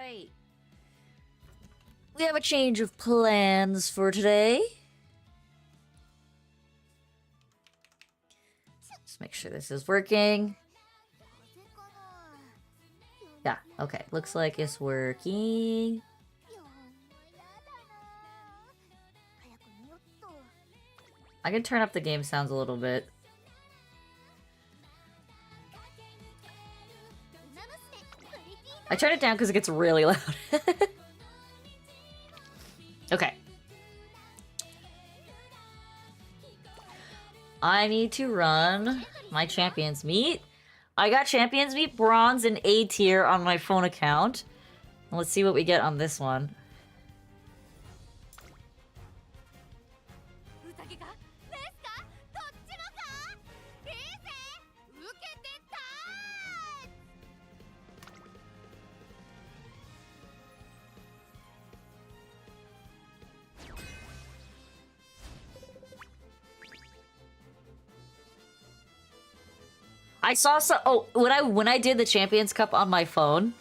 Alright. We have a change of plans for today. Let's make sure this is working. Yeah, okay. Looks like it's working. I can turn up the game sounds a little bit. I turn it down because it gets really loud. Okay. I need to run my Champions Meet. I got Champions Meet Bronze and A tier on my phone account. Let's see what we get on this one. I saw some. Oh, when I did the Champions Cup on my phone,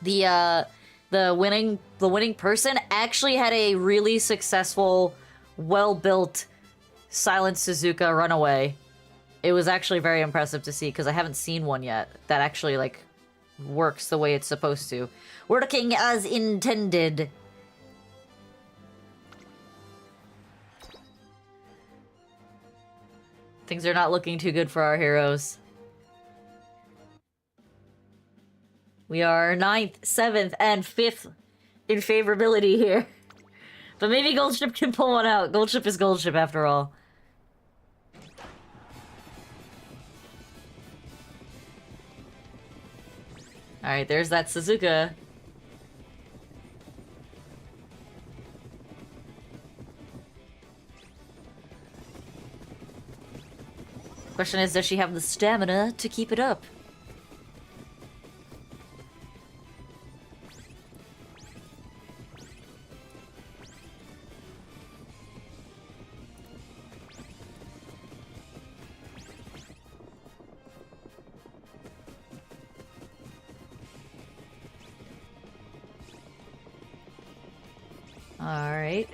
the winning person actually had a really successful, well-built Silent Suzuka runaway. It was actually very impressive to see because I haven't seen one yet that actually like works the way it's supposed to, working as intended. Things are not looking too good for our heroes. We are 9th, 7th, and 5th in favorability here. But maybe Goldship can pull one out. Goldship is Goldship after all. Alright, there's that Suzuka. Question is, does she have the stamina to keep it up? All right.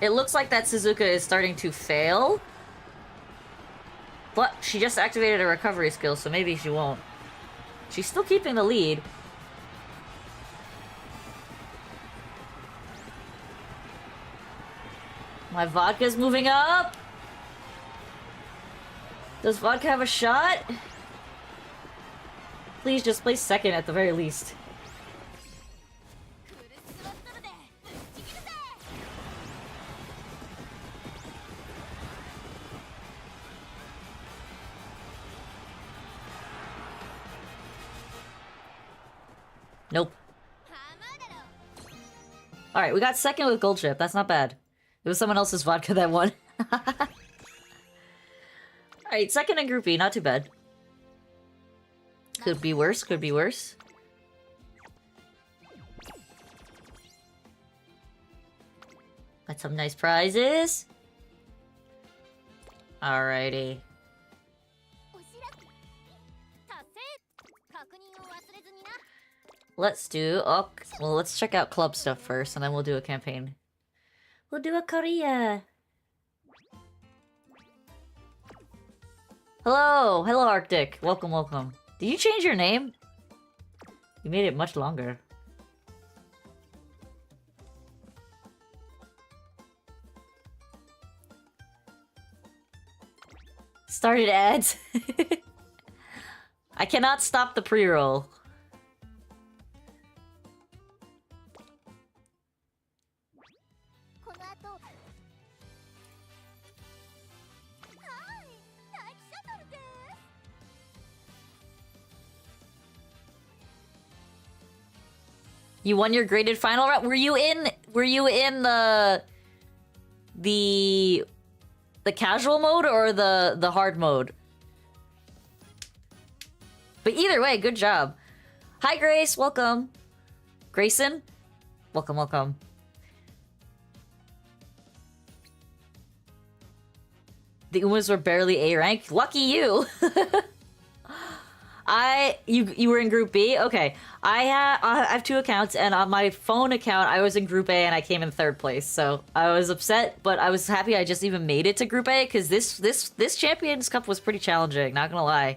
It looks like that Suzuka is starting to fail. But she just activated a recovery skill, so maybe she won't. She's still keeping the lead. My vodka's moving up! Does vodka have a shot? Please just place second at the very least. Nope. Alright, we got second with Goldship. That's not bad. It was someone else's vodka that won. Alright, second in Group B. Not too bad. Could be worse, could be worse. Got some nice prizes. Alrighty. Let's do... Oh, well, let's check out club stuff first, and then we'll do a campaign. We'll do a Korea. Hello! Hello, Arctic. Welcome, welcome. Did you change your name? You made it much longer. Started ads. I cannot stop the pre-roll. You won your graded final round. Were you in the casual mode or the hard mode? But either way, good job. Hi Grace, welcome. Grayson, welcome, welcome. The Umas were barely A rank. Lucky you. You were in Group B? Okay. I have two accounts, and on my phone account, I was in Group A, and I came in third place. So I was upset, but I was happy I just even made it to Group A, because this Champions Cup was pretty challenging, not gonna lie.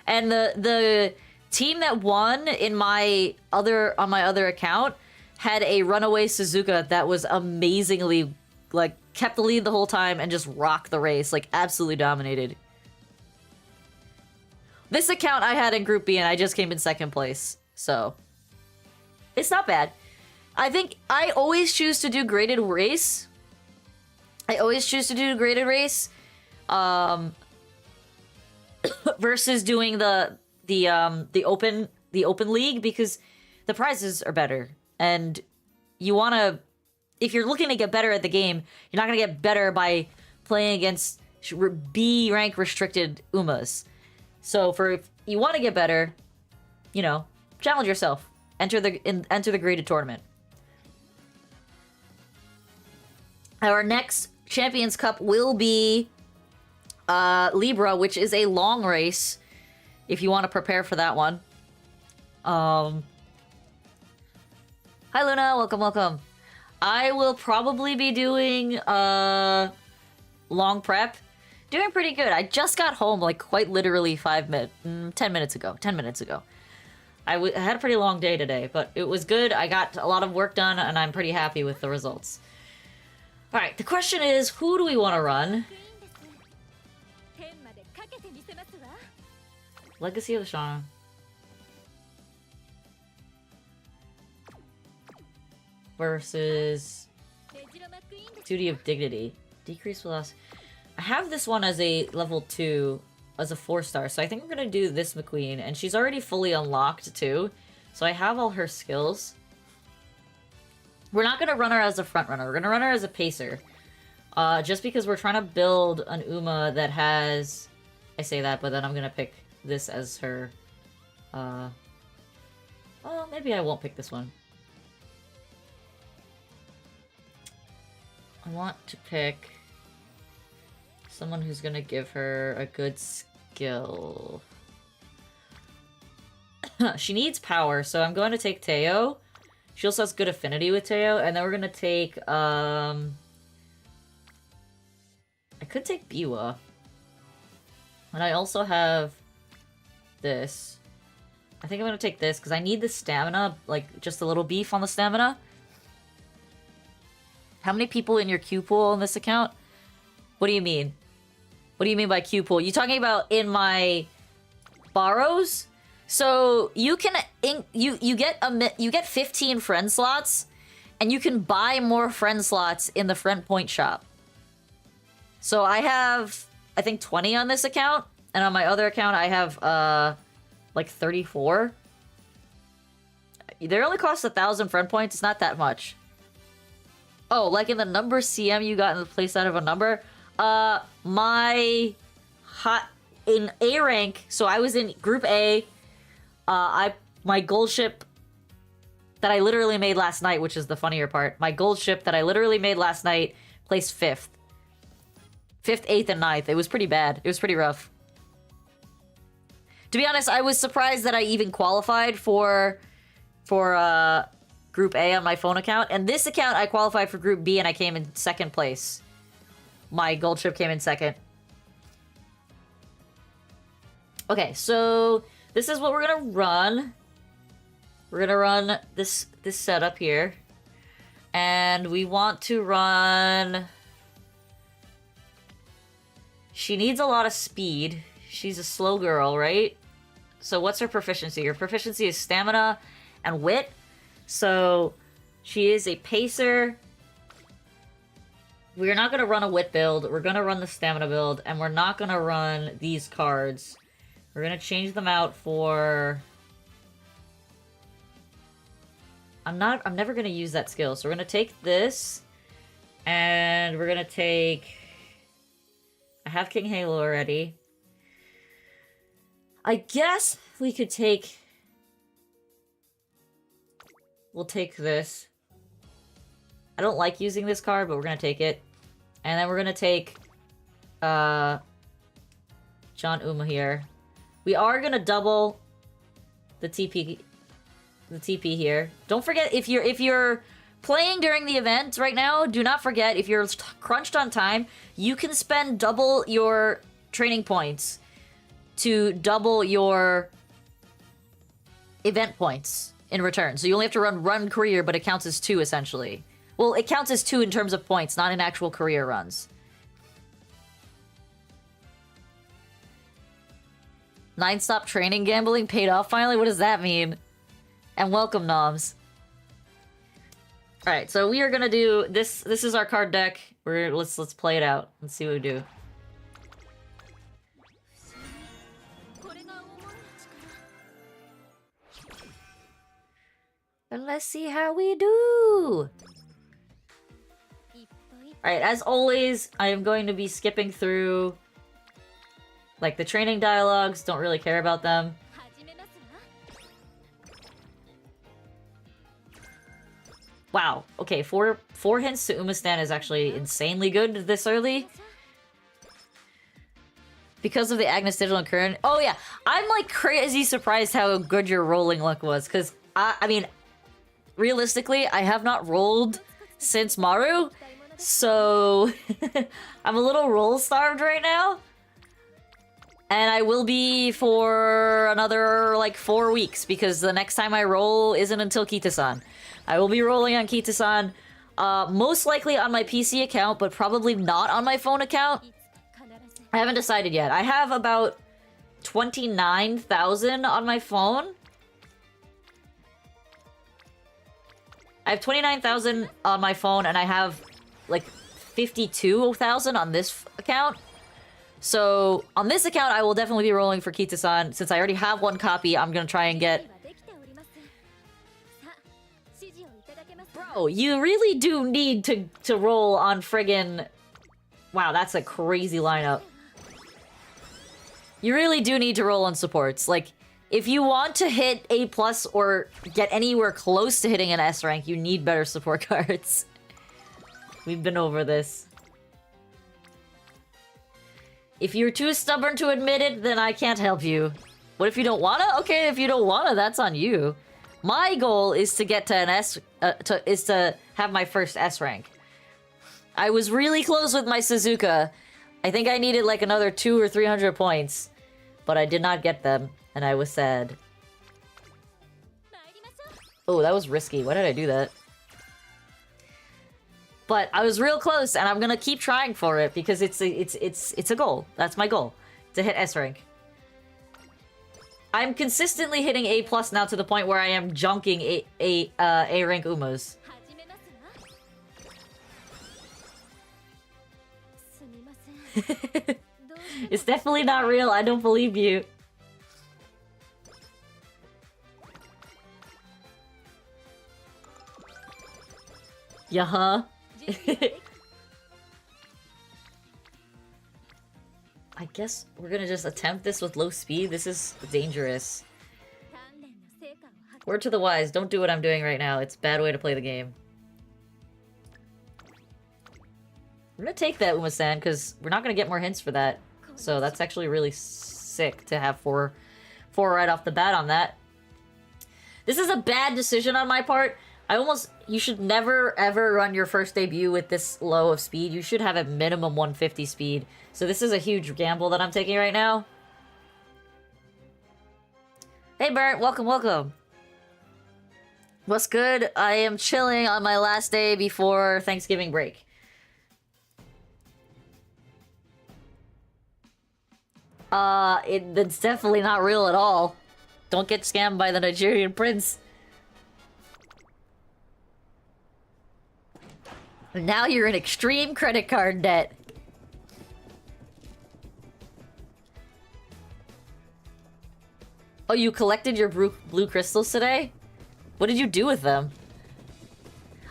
And the team that won on my other account had a runaway Suzuka that was amazingly, like, kept the lead the whole time and just rocked the race, like, absolutely dominated. This account I had in Group B, and I just came in second place, so it's not bad. I think I always choose to do graded race. Versus doing the open league, because the prizes are better, and you want to, if you're looking to get better at the game, you're not gonna get better by playing against B rank restricted Umas. So if you want to get better, you know, challenge yourself. Enter the graded tournament. Our next Champions Cup will be Libra, which is a long race, if you want to prepare for that one. Hi Luna, welcome. I will probably be doing long prep. Doing pretty good. I just got home, like, quite literally 10 minutes ago. I had a pretty long day today, but it was good. I got a lot of work done, and I'm pretty happy with the results. Alright, the question is, who do we want to run? Legacy of the Shaman. Versus Duty of Dignity. Decrease velocity. I have this one as a level 2, as a 4-star, so I think I'm gonna do this McQueen, and she's already fully unlocked too, so I have all her skills. We're not gonna run her as a front runner, we're gonna run her as a pacer. Just because we're trying to build an Uma that has... I say that, but then I'm gonna pick this as her... Well, maybe I won't pick this one. I want to pick someone who's gonna give her a good skill. She needs power, so I'm going to take Teo. She also has good affinity with Teo, and then we're gonna take, I could take Biwa. And I also have this. I think I'm gonna take this, because I need the stamina, like, just a little beef on the stamina. How many people in your queue pool on this account? What do you mean? What do you mean by queue pool? You talking about in my borrows? So you can you get 15 friend slots, and you can buy more friend slots in the friend point shop. So I have, I think, 20 on this account, and on my other account I have like 34. They only cost 1,000 friend points. It's not that much. Oh, like in the number CM you got in the place out of a number. In A rank, so I was in Group A. My gold ship that I literally made last night, which is the funnier part. My gold ship that I literally made last night placed 5th. 5th, 8th, and 9th. It was pretty bad. It was pretty rough. To be honest, I was surprised that I even qualified for Group A on my phone account. And this account, I qualified for Group B, and I came in 2nd place. My gold ship came in 2nd. Okay, so this is what we're gonna run. We're gonna run this setup here. And we want to run... She needs a lot of speed. She's a slow girl, right? So what's her proficiency? Her proficiency is stamina and wit. So she is a pacer. We're not going to run a wit build. We're going to run the stamina build. And we're not going to run these cards. We're going to change them out for... I'm never going to use that skill. So we're going to take this. And we're going to take... I have King Halo already. I guess we could take... We'll take this. I don't like using this card, but we're gonna take it. And then we're gonna take... John Uma here. We are gonna double the TP here. Don't forget, if you're playing during the event right now, do not forget, if you're crunched on time, you can spend double your training points to double your event points in return. So you only have to run career, but it counts as 2 essentially. Well, it counts as 2 in terms of points, not in actual career runs. 9-stop training gambling paid off finally? What does that mean? And welcome, Noms. Alright, so we are gonna do this. This is our card deck. Let's play it out. Let's see what we do. And let's see how we do. Alright, as always, I am going to be skipping through like the training dialogues. Don't really care about them. Wow, okay, four hints to Umastan is actually insanely good this early. Because of the Agnes Digital and Current. Oh yeah, I'm like crazy surprised how good your rolling luck was. Because, I mean, realistically, I have not rolled since Maru. So, I'm a little roll starved right now. And I will be for another, like, 4 weeks. Because the next time I roll isn't until Kita-san. I will be rolling on Kita-san, most likely on my PC account, but probably not on my phone account. I haven't decided yet. I have about 29,000 on my phone. I have 29,000 on my phone, and I have, like, 52,000 on this account. So, on this account, I will definitely be rolling for Kita-san. Since I already have 1 copy, I'm gonna try and get... Bro, you really do need to roll on friggin... Wow, that's a crazy lineup. You really do need to roll on supports. Like, if you want to hit A+ or get anywhere close to hitting an S rank, you need better support cards. We've been over this. If you're too stubborn to admit it, then I can't help you. What if you don't wanna? Okay, if you don't wanna, that's on you. My goal is to get to an S, is to have my first S rank. I was really close with my Suzuka. I think I needed like another 200 or 300 points, but I did not get them, and I was sad. Oh, that was risky. Why did I do that? But I was real close, and I'm gonna keep trying for it because it's a goal. That's my goal, to hit S rank. I'm consistently hitting A+ now to the point where I am junking A rank Umas. It's definitely not real. I don't believe you. Yeah. I guess we're gonna just attempt this with low speed. This is dangerous. Word to the wise, don't do what I'm doing right now. It's a bad way to play the game. I'm gonna take that, Uma-san, because we're not gonna get more hints for that. So that's actually really sick to have four right off the bat on that. This is a bad decision on my part. You should never ever run your first debut with this low of speed. You should have a minimum 150 speed. So this is a huge gamble that I'm taking right now. Hey Bert, welcome, welcome. What's good? I am chilling on my last day before Thanksgiving break. It's definitely not real at all. Don't get scammed by the Nigerian prince. Now you're in extreme credit card debt. Oh, you collected your blue crystals today? What did you do with them?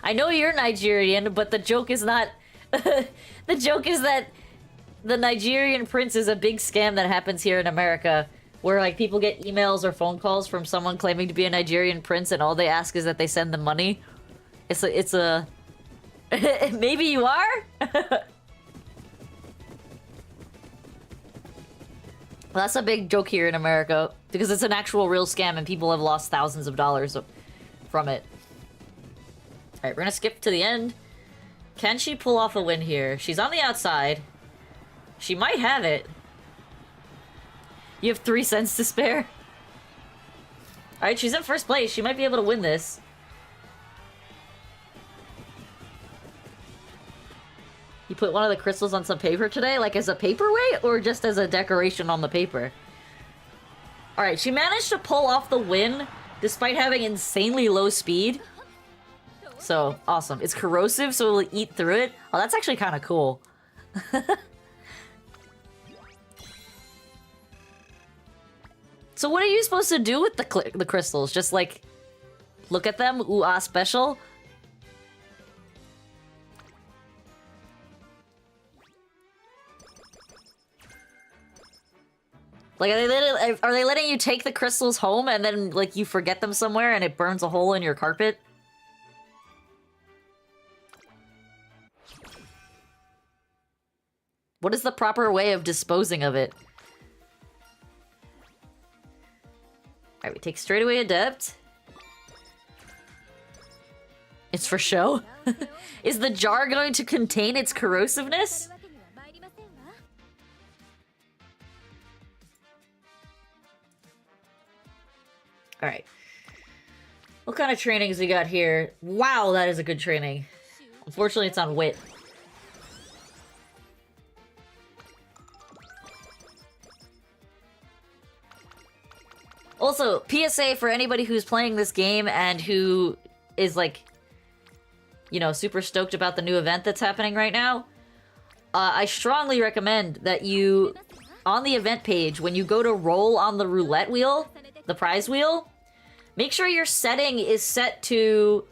I know you're Nigerian, but the joke is not... the joke is that the Nigerian prince is a big scam that happens here in America, where like people get emails or phone calls from someone claiming to be a Nigerian prince, and all they ask is that they send them money. It's a maybe you are? Well, that's a big joke here in America because it's an actual real scam and people have lost thousands of dollars from it. Alright, we're gonna skip to the end. Can she pull off a win here? She's on the outside. She might have it. You have 3 cents to spare. Alright, she's in first place. She might be able to win this. You put one of the crystals on some paper today? Like as a paperweight or just as a decoration on the paper? Alright, she managed to pull off the win despite having insanely low speed. So, awesome. It's corrosive, so it'll eat through it. Oh, that's actually kind of cool. So what are you supposed to do with the crystals? Just like, look at them? Ooh, ah, special? Like, are they letting you take the crystals home and then, like, you forget them somewhere and it burns a hole in your carpet? What is the proper way of disposing of it? Alright, we take straightaway adept. It's for show? Is the jar going to contain its corrosiveness? Alright. What kind of trainings we got here? Wow, that is a good training. Unfortunately, it's on wit. Also, PSA for anybody who's playing this game and who is like, you know, super stoked about the new event that's happening right now. I strongly recommend that you, on the event page, when you go to roll on the roulette wheel, the prize wheel, make sure your setting is set to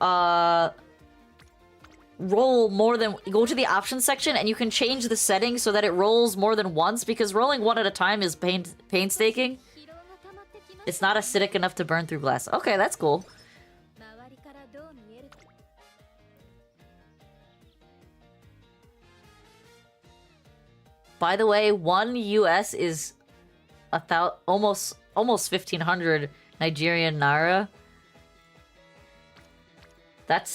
roll more than... Go to the options section and you can change the setting so that it rolls more than once, because rolling one at a time is painstaking. It's not acidic enough to burn through glass. Okay, that's cool. By the way, 1 US is almost 1,500 Nigerian naira. That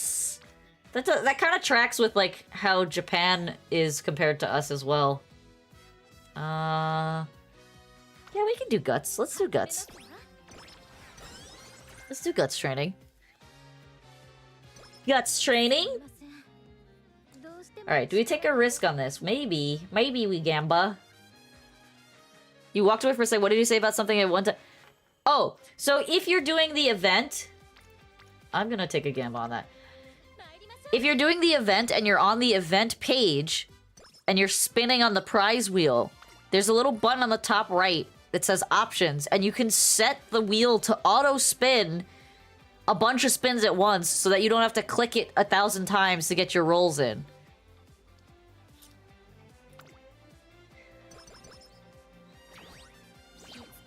kind of tracks with like how Japan is compared to us as well. Yeah, we can do guts. Let's do guts. Let's do guts training. Guts training? Alright, do we take a risk on this? Maybe. Maybe we gamba. You walked away for a second. What did you say about something at one time? Oh, so if you're doing the event... I'm gonna take a gamba on that. If you're doing the event and you're on the event page and you're spinning on the prize wheel, there's a little button on the top right that says options, and you can set the wheel to auto spin a bunch of spins at once so that you don't have to click it 1,000 times to get your rolls in.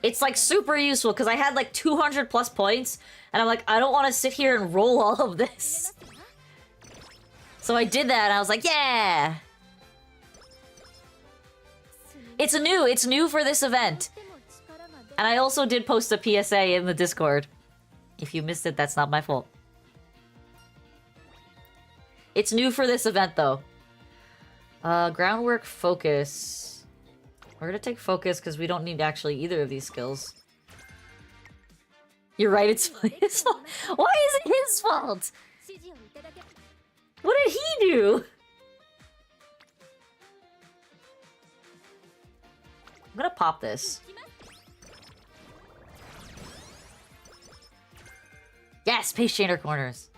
It's like super useful because I had like 200 plus points and I'm like, I don't want to sit here and roll all of this. So I did that and I was like, yeah. It's new for this event. And I also did post a PSA in the Discord. If you missed it, that's not my fault. It's new for this event though. Groundwork, focus. We're gonna take focus because we don't need actually either of these skills. You're right, it's his fault. Why is it his fault? What did he do? I'm gonna pop this. Yes, Pace Chaser corners.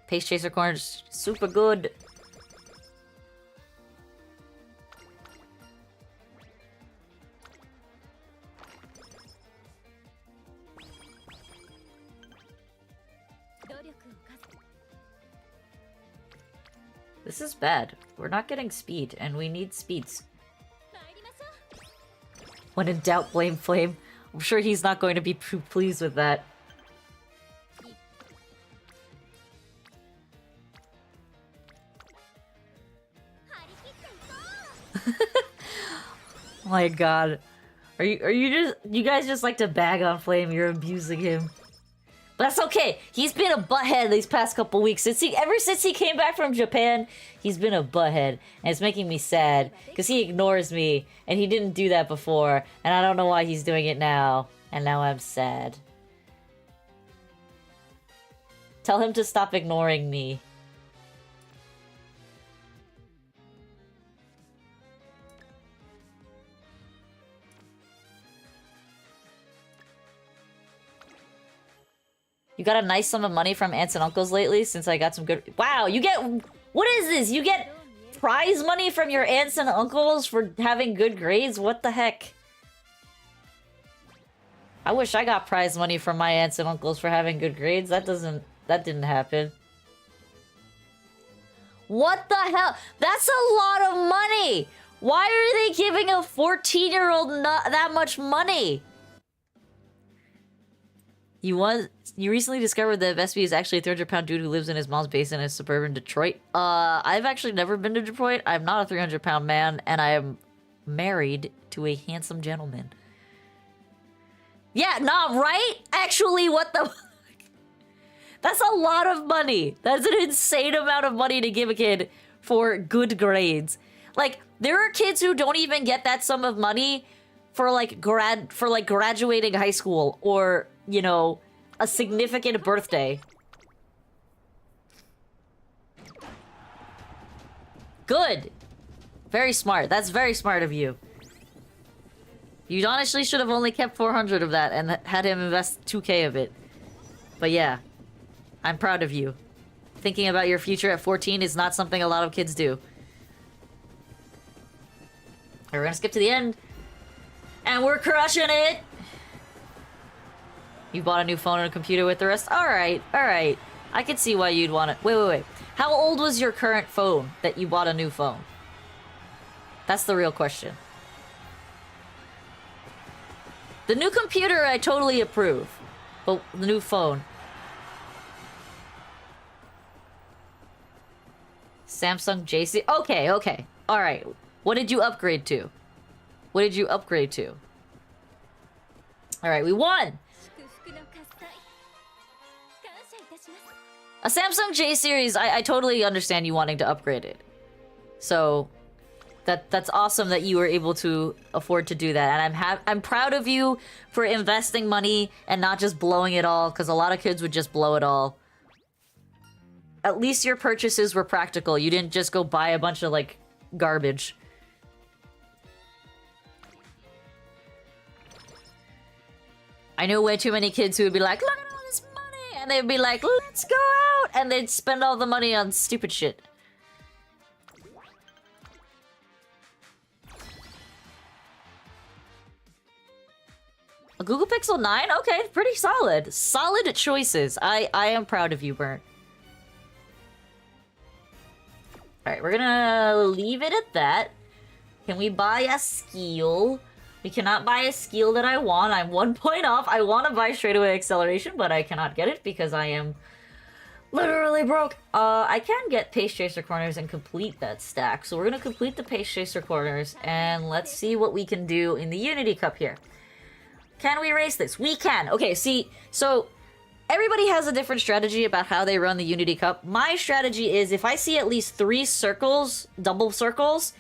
Pace Chaser corners, super good. This is bad. We're not getting speed, and we need speeds. When in doubt, blame Flame. I'm sure he's not going to be pleased with that. Oh my god. You guys just like to bag on Flame, you're abusing him. But that's okay. He's been a butthead these past couple weeks. Ever since he came back from Japan, he's been a butthead. And it's making me sad. Because he ignores me. And he didn't do that before. And I don't know why he's doing it now. And now I'm sad. Tell him to stop ignoring me. You got a nice sum of money from aunts and uncles lately since I got some good... Wow, you get... What is this? You get prize money from your aunts and uncles for having good grades? What the heck? I wish I got prize money from my aunts and uncles for having good grades. That didn't happen. What the hell? That's a lot of money! Why are they giving a 14-year-old that much money? You recently discovered that Vespi is actually a 300-pound dude who lives in his mom's basement in suburban Detroit. I've actually never been to Detroit. I'm not a 300-pound man, and I am married to a handsome gentleman. Yeah, nah, right? Actually, what the... That's a lot of money. That's an insane amount of money to give a kid for good grades. Like, there are kids who don't even get that sum of money for graduating high school or, you know, a significant birthday. Good. Very smart. That's very smart of you. You honestly should have only kept 400 of that and had him invest 2K of it. But yeah, I'm proud of you. Thinking about your future at 14 is not something a lot of kids do. Alright, we're gonna skip to the end. And we're crushing it! You bought a new phone and a computer with the rest? Alright, alright. I can see why you'd want it. Wait. How old was your current phone that you bought a new phone? That's the real question. The new computer I totally approve. But the new phone. Samsung JC. Okay. Alright. What did you upgrade to? Alright, we won! A Samsung J series, I totally understand you wanting to upgrade it. So that's awesome that you were able to afford to do that. And I'm proud of you for investing money and not just blowing it all, because a lot of kids would just blow it all. At least your purchases were practical. You didn't just go buy a bunch of, like, garbage. I know way too many kids who would be like, look at all this money! And they'd be like, let's go out! And they'd spend all the money on stupid shit. A Google Pixel 9? Okay, pretty solid. Solid choices. I am proud of you, Burnt. Alright, we're gonna leave it at that. Can we buy a skill? We cannot buy a skill that I want. I'm 1 point off. I want to buy straightaway acceleration, but I cannot get it because I am literally broke. I can get Pace Chaser Corners and complete that stack. So we're gonna complete the Pace Chaser Corners, and let's see what we can do in the Unity Cup here. Can we race this? We can. Okay, see, so everybody has a different strategy about how they run the Unity Cup. My strategy is if I see at least 3 circles, double circles,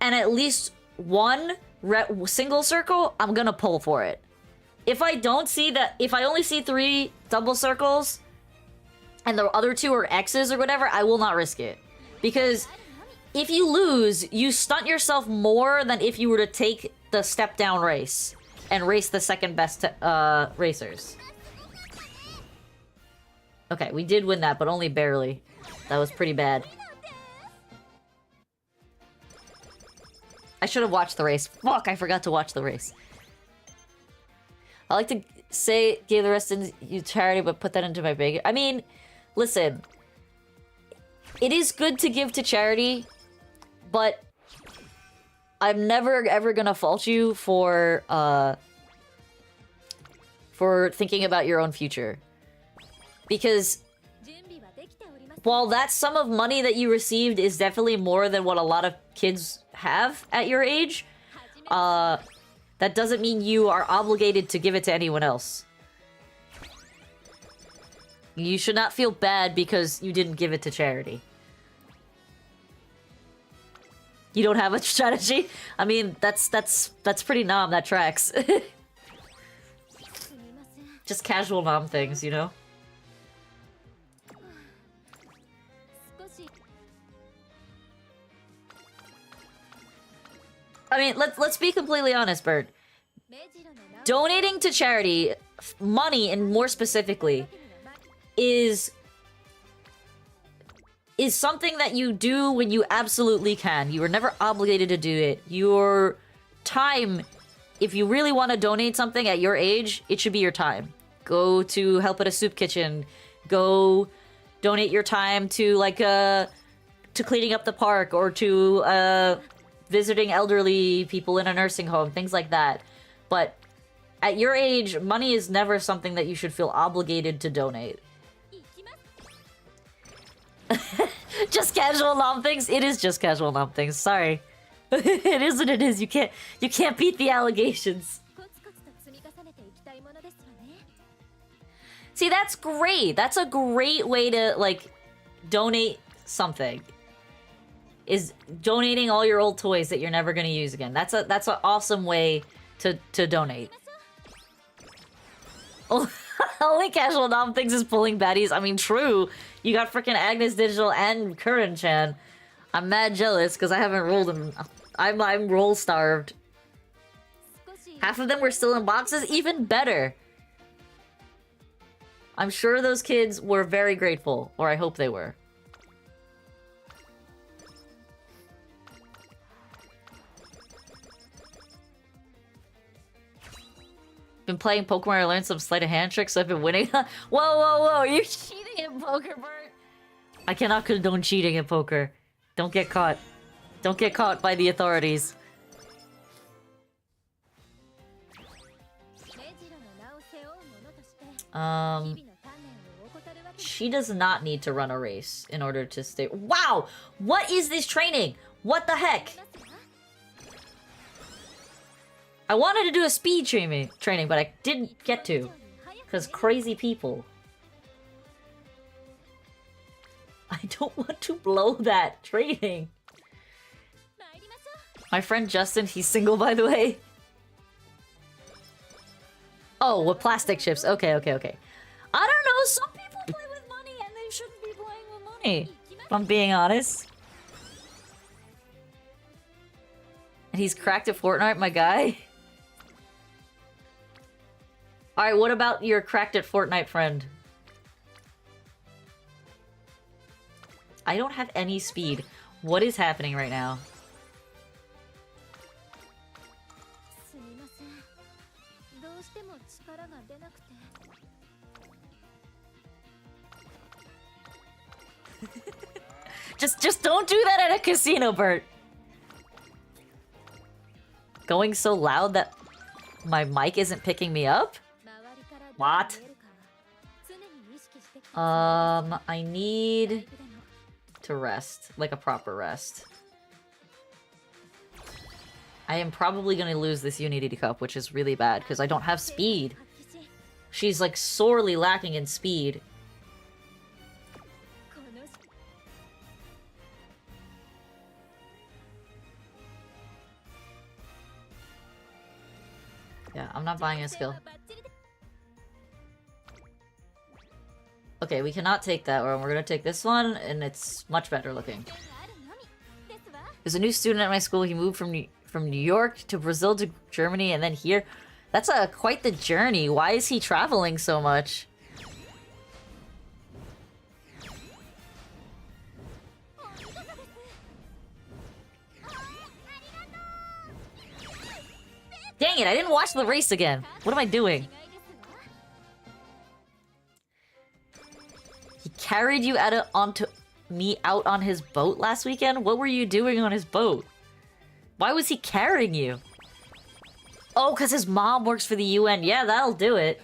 and at least 1 single circle, I'm gonna pull for it. If I don't see that, if I only see 3 double circles, and the other 2 are X's or whatever, I will not risk it. Because if you lose, you stunt yourself more than if you were to take the step down race and race the second best racers. Okay, we did win that, but only barely. That was pretty bad. I should have watched the race. Fuck, I forgot to watch the race. I like to say give the rest in you charity, but put that into my bag. I mean, listen. It is good to give to charity, but I'm never ever gonna fault you for thinking about your own future. Because while that sum of money that you received is definitely more than what a lot of kids have at your age, That doesn't mean you are obligated to give it to anyone else. You should not feel bad because you didn't give it to charity. You don't have a strategy? I mean, that's pretty nom, that tracks. Just casual nom things, you know? I mean, let's be completely honest, Bert. Donating to charity, money and more specifically, is something that you do when you absolutely can. You are never obligated to do it. Your time, if you really want to donate something at your age, it should be your time. Go to help at a soup kitchen. Go donate your time to like to cleaning up the park or to visiting elderly people in a nursing home, things like that. But at your age, money is never something that you should feel obligated to donate. Just casual nom things? It is just casual nom things, sorry. It is what it is, you can't beat the allegations. See, that's great. That's a great way to, like, donate something. Is donating all your old toys that you're never gonna use again. That's an awesome way to donate. Oh, only casual nom things is pulling baddies. I mean, true. You got frickin' Agnes Digital and Curran-chan. I'm mad jealous because I haven't rolled them. I'm roll starved. Half of them were still in boxes. Even better. I'm sure those kids were very grateful, or I hope they were. Been playing Pokemon, I learned some sleight of hand tricks, so I've been winning. Whoa, whoa, whoa, you're cheating at poker, Bert! I cannot condone cheating at poker. Don't get caught. Don't get caught by the authorities. She does not need to run a race in order to stay- Wow! What is this training? What the heck? I wanted to do a speed training, but I didn't get to. Because crazy people. I don't want to blow that training. My friend Justin, he's single, by the way. Oh, with plastic chips. Okay, okay, okay. I don't know, some people play with money and they shouldn't be playing with money. If I'm being honest. And he's cracked at Fortnite, my guy. Alright, what about your cracked at Fortnite friend? I don't have any speed. What is happening right now? Just don't do that at a casino, Bert. Going so loud that my mic isn't picking me up? What? I need to rest, like a proper rest. I am probably gonna lose this Unity Cup, which is really bad, because I don't have speed. She's like sorely lacking in speed. Yeah, I'm not buying a skill. Okay, we cannot take that one. We're gonna take this one, and it's much better looking. There's a new student at my school. He moved from New York to Brazil to Germany and then here. That's quite the journey. Why is he traveling so much? Dang it, I didn't watch the race again. What am I doing? He carried you out on his boat last weekend? What were you doing on his boat? Why was he carrying you? Oh, because his mom works for the UN. Yeah, that'll do it.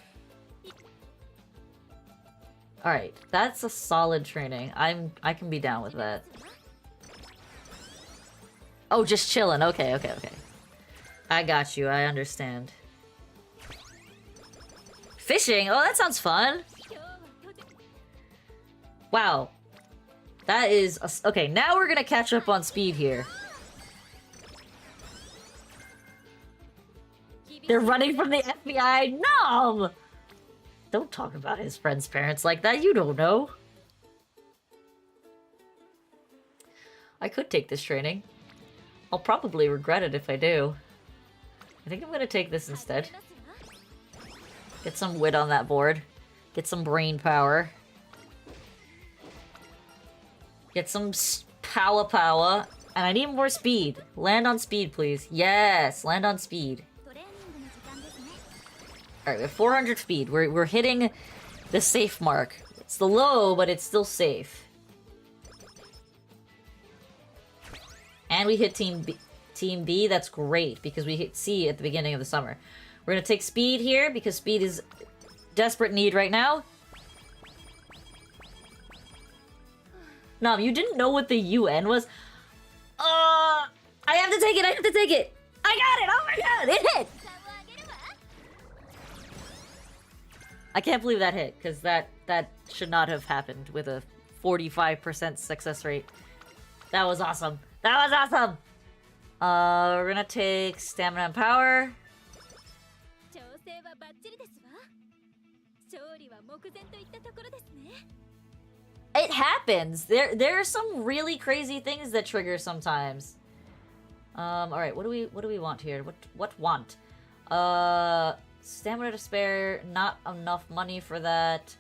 Alright, that's a solid training. I can be down with that. Oh, just chilling. Okay, okay, okay. I got you, I understand. Fishing? Oh, that sounds fun! Wow. That is... Okay, now we're gonna catch up on speed here. They're running from the FBI! No! Don't talk about his friend's parents like that, you don't know. I could take this training. I'll probably regret it if I do. I think I'm gonna take this instead. Get some wit on that board. Get some brain power. Get some power. And I need more speed. Land on speed, please. Yes, land on speed. Alright, we have 400 speed. We're hitting the safe mark. It's the low, but it's still safe. And we hit Team B. Team B, that's great, because we hit C at the beginning of the summer. We're gonna take speed here, because speed is desperate need right now. Nom, you didn't know what the UN was? I have to take it, I have to take it! I got it! Oh my god, it hit! I can't believe that hit, because that should not have happened with a 45% success rate. That was awesome. That was awesome! We're gonna take stamina and power. It happens! There are some really crazy things that trigger sometimes. Alright, what do we want here? What want? Stamina to spare, not enough money for that.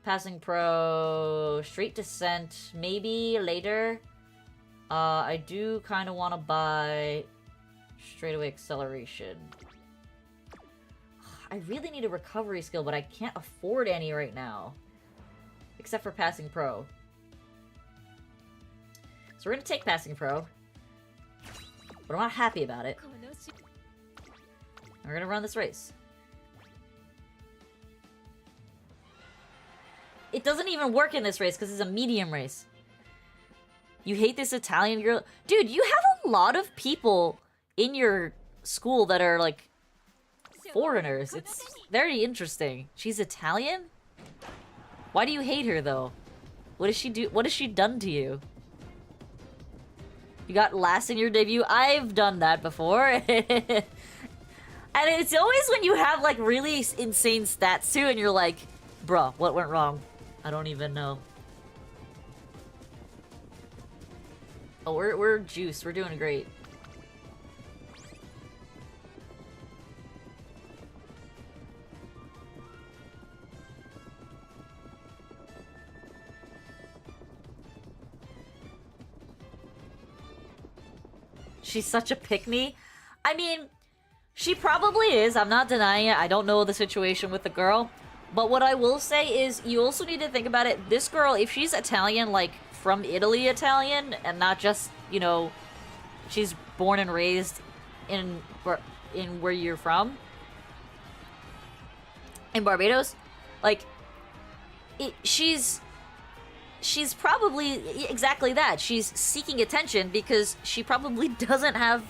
Passing pro, straight descent, maybe later. I do kind of want to buy straightaway acceleration. I really need a recovery skill, but I can't afford any right now. Except for passing pro. So we're gonna take passing pro. But I'm not happy about it. We're gonna run this race. It doesn't even work in this race because it's a medium race. You hate this Italian girl? Dude, you have a lot of people in your school that are, like, foreigners. It's very interesting. She's Italian? Why do you hate her, though? What does she do? What has she done to you? You got last in your debut? I've done that before. And it's always when you have, like, really insane stats, too, and you're like, bruh, what went wrong? I don't even know. Oh, we're juiced. We're doing great. She's such a pick-me. I mean, she probably is. I'm not denying it. I don't know the situation with the girl. But what I will say is, you also need to think about it. This girl, if she's Italian, like, from Italy Italian, and not just, you know, she's born and raised in where you're from, in Barbados, like, she's probably exactly that. She's seeking attention because she probably doesn't have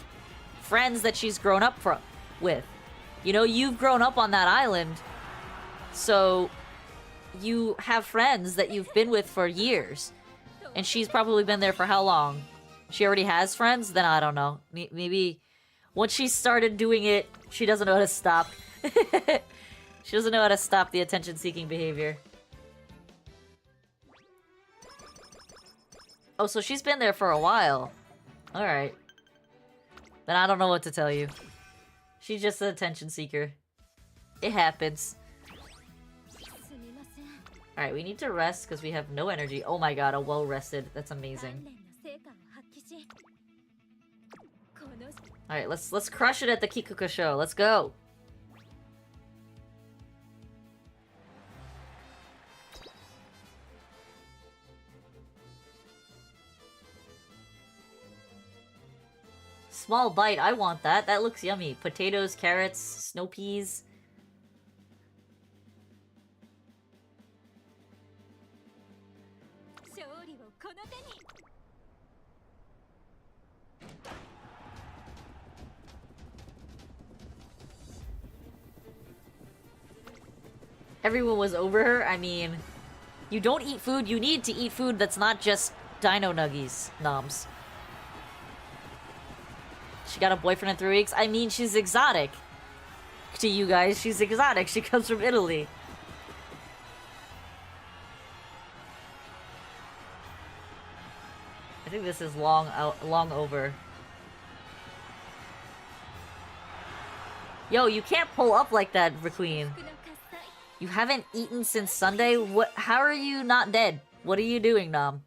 friends that she's grown up with. You know, you've grown up on that island, so you have friends that you've been with for years. And she's probably been there for how long? She already has friends? Then I don't know. Maybe once she started doing it, she doesn't know how to stop. She doesn't know how to stop the attention-seeking behavior. Oh, so she's been there for a while. Alright. Then I don't know what to tell you. She's just an attention seeker. It happens. Alright, we need to rest because we have no energy. Oh my god, a well-rested. That's amazing. Alright, let's crush it at the Kikuka show. Let's go! Small bite, I want that. That looks yummy. Potatoes, carrots, snow peas. Everyone was over her. I mean, you don't eat food. You need to eat food that's not just dino nuggies, noms. She got a boyfriend in 3 weeks. I mean, she's exotic. To you guys, she's exotic. She comes from Italy. I think this is long over. Yo, you can't pull up like that, Queen. You haven't eaten since Sunday? What? How are you not dead? What are you doing, Nom?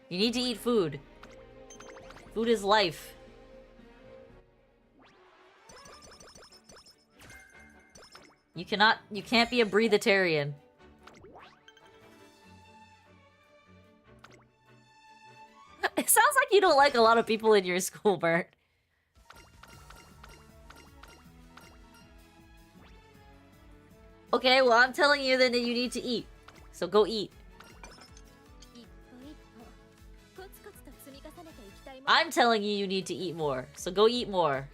You need to eat food. Food is life. You can't be a breathitarian. It sounds like you don't like a lot of people in your school, Bert. Okay, well, I'm telling you then that you need to eat. So go eat. I'm telling you need to eat more. So go eat more.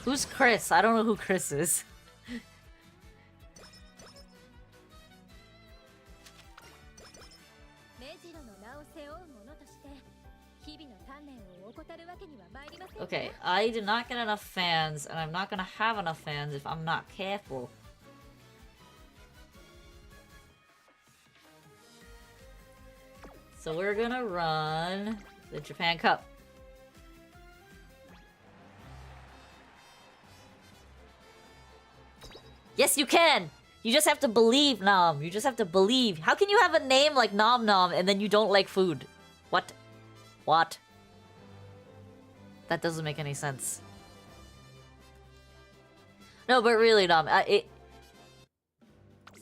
Who's Chris? I don't know who Chris is. Okay, I did not get enough fans, and I'm not gonna have enough fans if I'm not careful. So we're gonna run the Japan Cup. Yes, you can! You just have to believe, Nom. You just have to believe. How can you have a name like Nom Nom and then you don't like food? What? What? That doesn't make any sense. No, but really, Nom, I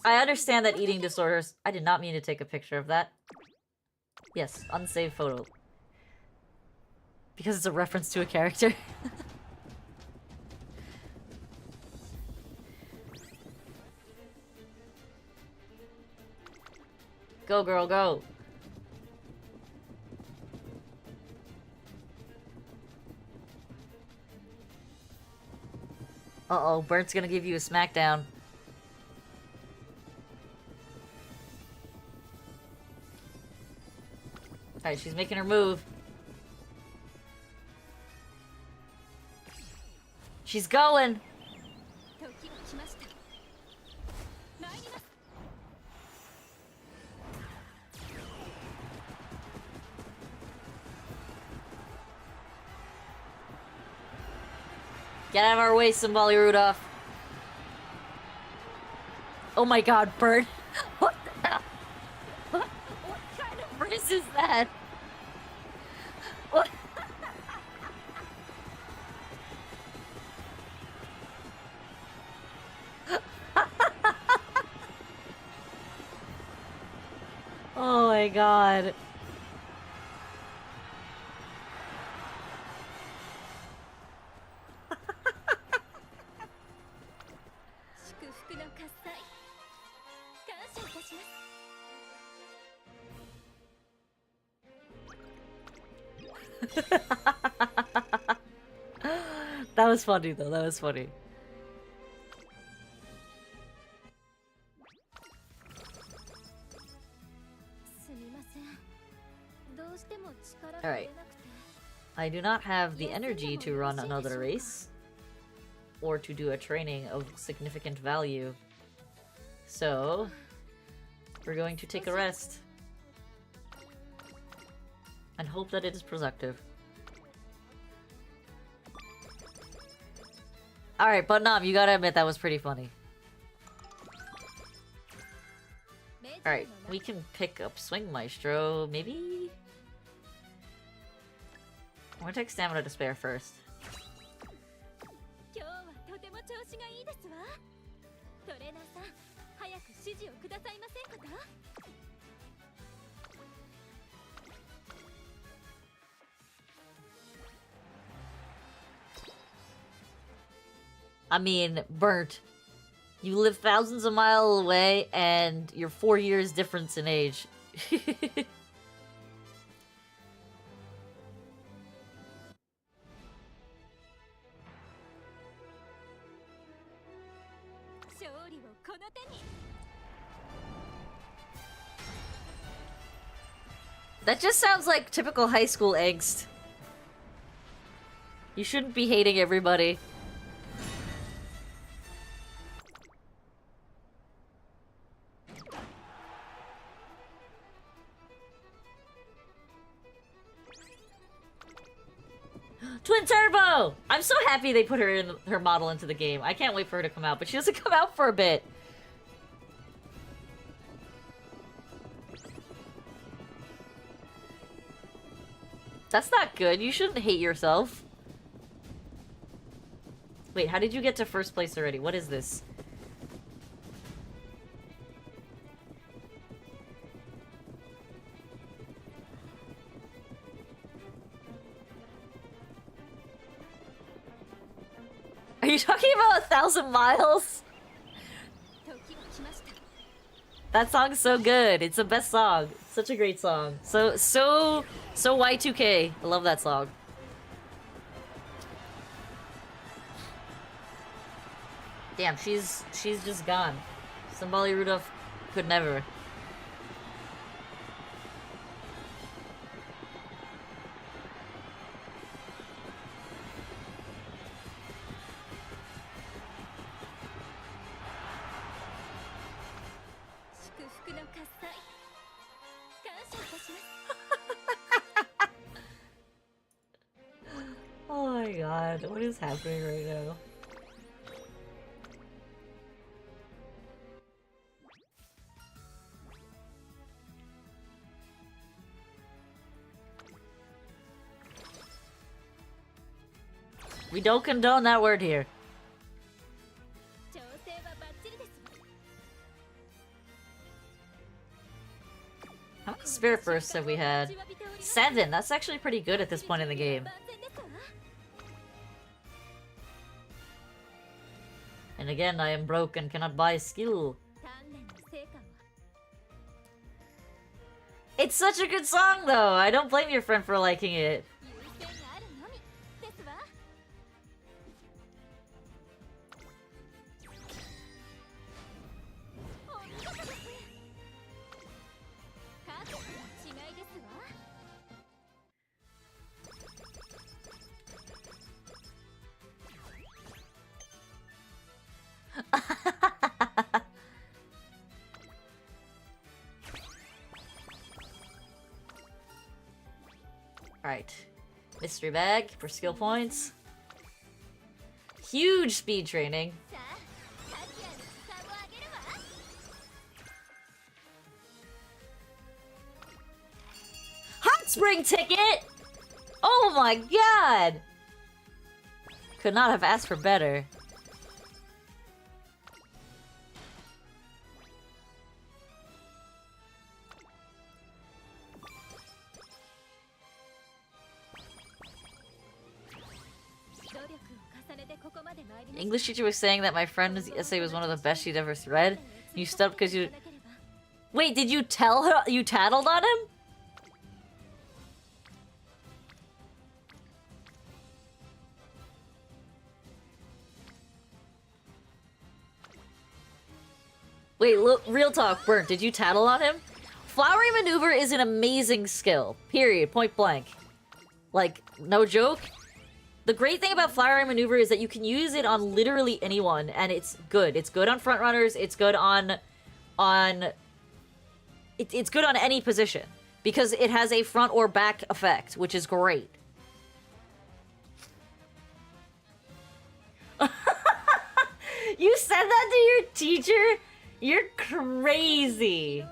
understand that eating disorders... I did not mean to take a picture of that. Yes, unsaved photo. Because it's a reference to a character. Go, girl, go. Uh-oh, Bert's gonna give you a smackdown. Alright, she's making her move. She's going! Get out of our way, Symboli Rudolph. Oh my god, Bert. What the hell? What kind of frizz is that? What? Oh my god. That was funny though, that was funny. Alright. I do not have the energy to run another race. Or to do a training of significant value. So... we're going to take a rest. And hope that it is productive. Alright, but Nom, you gotta admit that was pretty funny. Alright, we can pick up Swing Maestro, maybe? I'm gonna take Stamina to spare first. I mean, Burnt, You live thousands of miles away, and you're 4 years difference in age. That just sounds like typical high school angst. You shouldn't be hating everybody. Twin Turbo! I'm so happy they put her model into the game. I can't wait for her to come out, but she doesn't come out for a bit. That's not good. You shouldn't hate yourself. Wait, how did you get to first place already? What is this? Are you talking about 1,000 miles? That song's so good. It's the best song. Such a great song. So Y2K. I love that song. Damn, she's just gone. Somebody Rudolph could never. Oh my god, what is happening right now? We don't condone that word here. How many spirit bursts have we had? 7! That's actually pretty good at this point in the game. And again, I am broke and cannot buy skill. It's such a good song though! I don't blame your friend for liking it. Alright. Mystery bag for skill points. Huge speed training. Hot spring ticket! Oh my god! Could not have asked for better. English teacher was saying that my friend's essay was one of the best she'd ever read. You stopped because you... Wait, did you tell her you tattled on him? Wait, look, real talk, Burnt, did you tattle on him? Flowery maneuver is an amazing skill. Period. Point blank. Like, no joke. The great thing about flowery maneuver is that you can use it on literally anyone, and it's good. It's good on front runners. It's good on it's good on any position because it has a front or back effect, which is great. You said that to your teacher? You're crazy.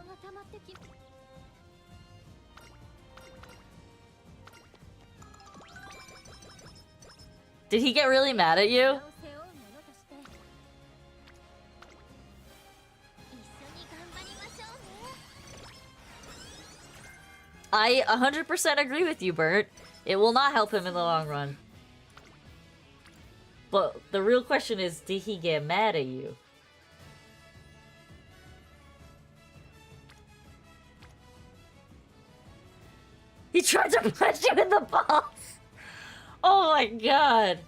Did he get really mad at you? I 100% agree with you, Bert. It will not help him in the long run. But the real question is, did he get mad at you? tried to punch you in the balls! Oh my god.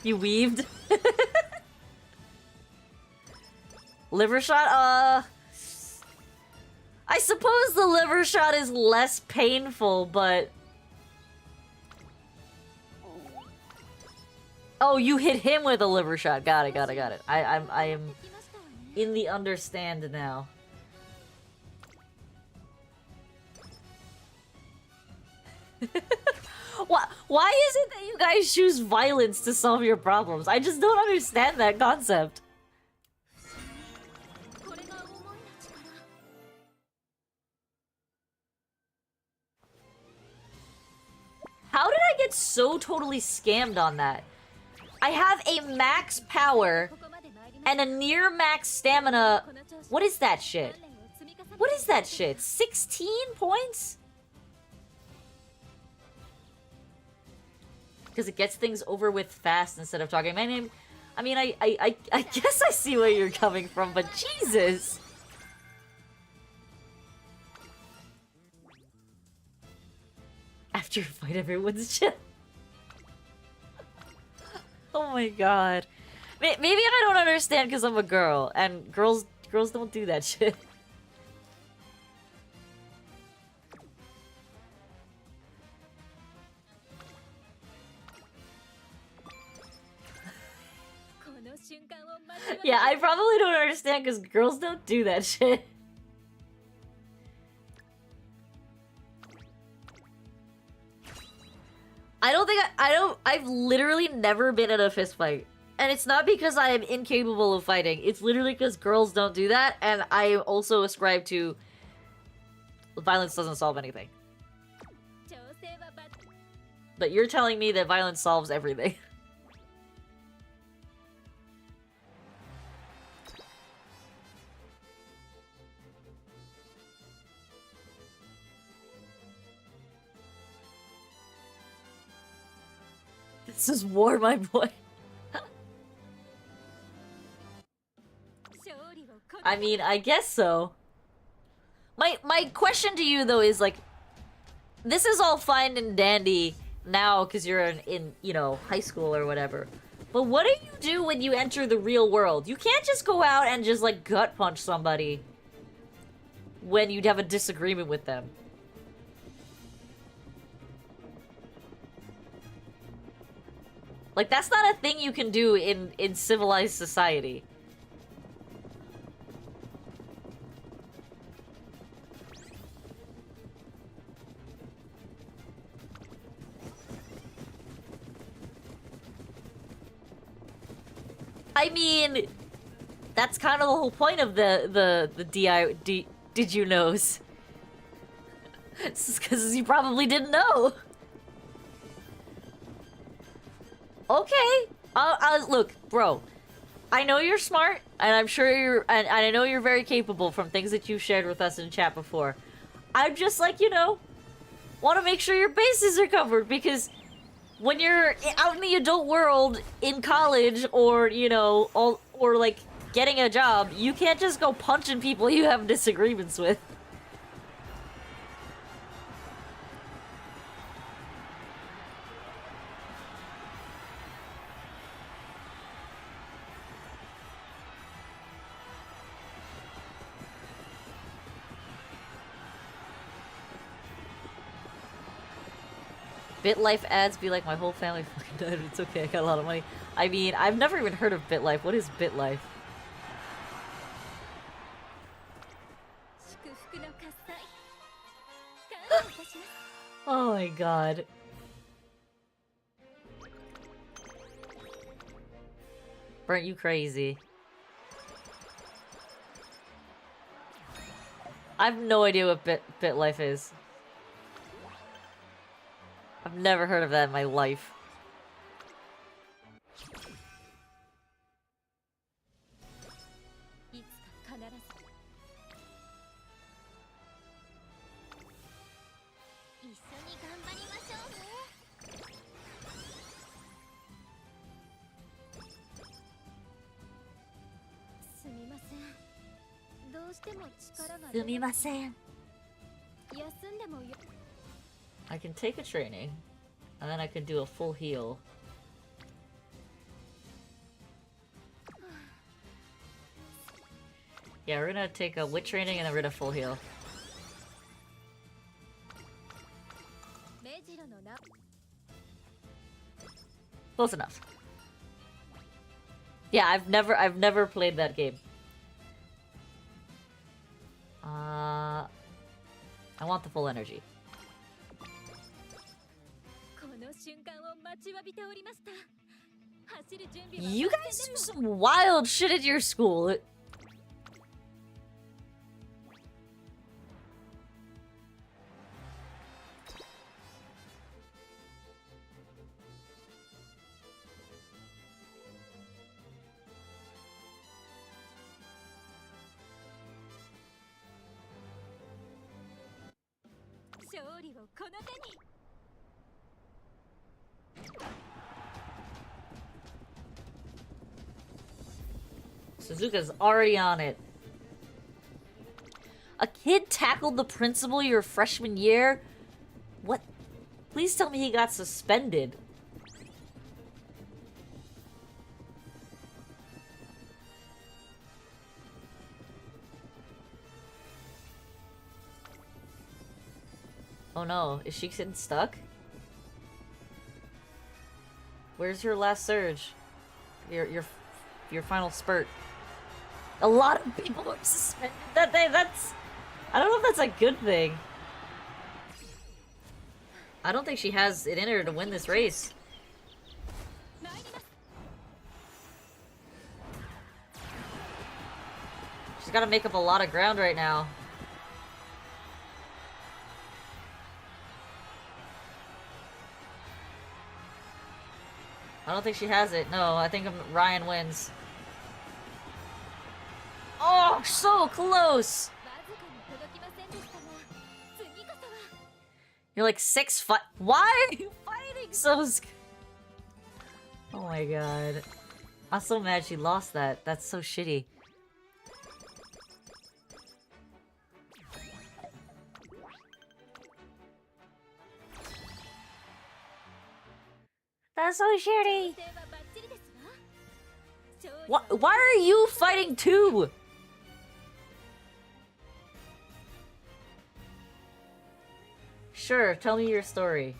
You weaved? Liver shot? I suppose the liver shot is less painful, but... Oh, you hit him with a liver shot. Got it. I am in the understand now. Why is it that you guys choose violence to solve your problems? I just don't understand that concept. How did I get so totally scammed on that? I have a max power and a near max stamina. What is that shit? What is that shit? 16 points? Because it gets things over with fast instead of talking. My name... I mean, I guess I see where you're coming from, but Jesus! After you fight, everyone's chill. Oh my god. Maybe I don't understand because I'm a girl, and girls don't do that shit. Yeah, I probably don't understand because girls don't do that shit. I've literally never been in a fist fight. And it's not because I am incapable of fighting. It's literally because girls don't do that, and I also ascribe to violence doesn't solve anything. But you're telling me that violence solves everything. This is war, my boy. I mean, I guess so. My question to you though is like, this is all fine and dandy now because you're in you know, high school or whatever. But what do you do when you enter the real world? You can't just go out and just like gut punch somebody when you'd have a disagreement with them. Like, that's not a thing you can do in civilized society. I mean, that's kind of the whole point of the did you knows? It's because you probably didn't know. Okay. Look, bro. I know you're smart, and I'm sure and I know you're very capable from things that you've shared with us in chat before. I'm just like, you know, want to make sure your bases are covered, because when you're out in the adult world, in college, or, you know, or like getting a job, you can't just go punching people you have disagreements with. BitLife ads be like, my whole family fucking died. It's okay, I got a lot of money. I mean, I've never even heard of BitLife. What is BitLife? Oh my god. Aren't you crazy? I have no idea what BitLife is. I've never heard of that in my life. Sumimasen. I can take a training, and then I can do a full heal. Yeah, we're gonna take a wit training and then we're gonna full heal. Close enough. Yeah, I've never played that game. I want the full energy. You guys do some wild shit at your school. Suzuka's already on it. A kid tackled the principal your freshman year? What? Please tell me he got suspended. Oh no, is she getting stuck? Where's your last surge? Your final spurt. A lot of people were suspended that day. That's... I don't know if that's a good thing. I don't think she has it in her to win this race. She's got to make up a lot of ground right now. I don't think she has it. No, I think Ryan wins. Oh, so close! You're like 6 fight. Why are you fighting so? Oh my god. I'm so mad she lost that. That's so shitty. That's so shitty. Why are you fighting too? Sure, tell me your story.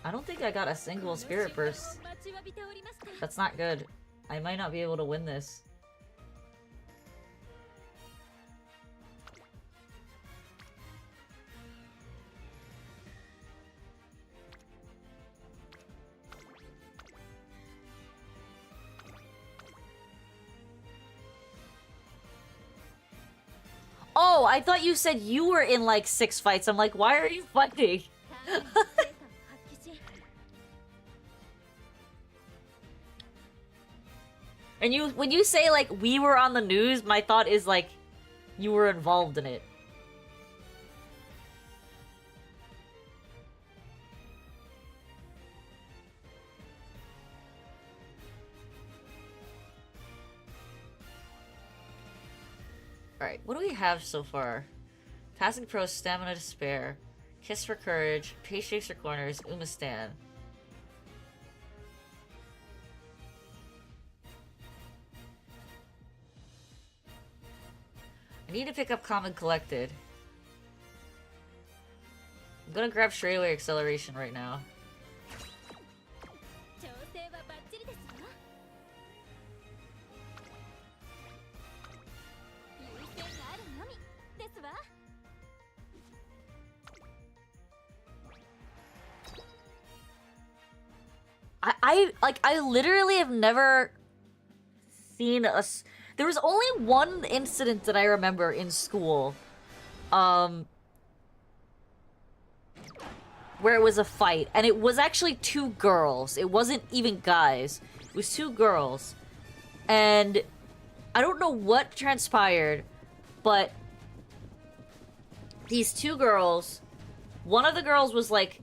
I don't think I got a single spirit burst. That's not good. I might not be able to win this. Oh, I thought you said you were in like 6 fights. I'm like, why are you fighting? And when you say like we were on the news, my thought is like you were involved in it. Alright, what do we have so far? Passing Pro, Stamina to Spare, Kiss for Courage, Patience for Corners, Umastan. I need to pick up Common Collected. I'm gonna grab Straightaway Acceleration right now. I literally have never seen a... There was only one incident that I remember in school, where it was a fight, and it was actually 2 girls. It wasn't even guys. It was 2 girls. And I don't know what transpired, but these 2 girls, one of the girls was like,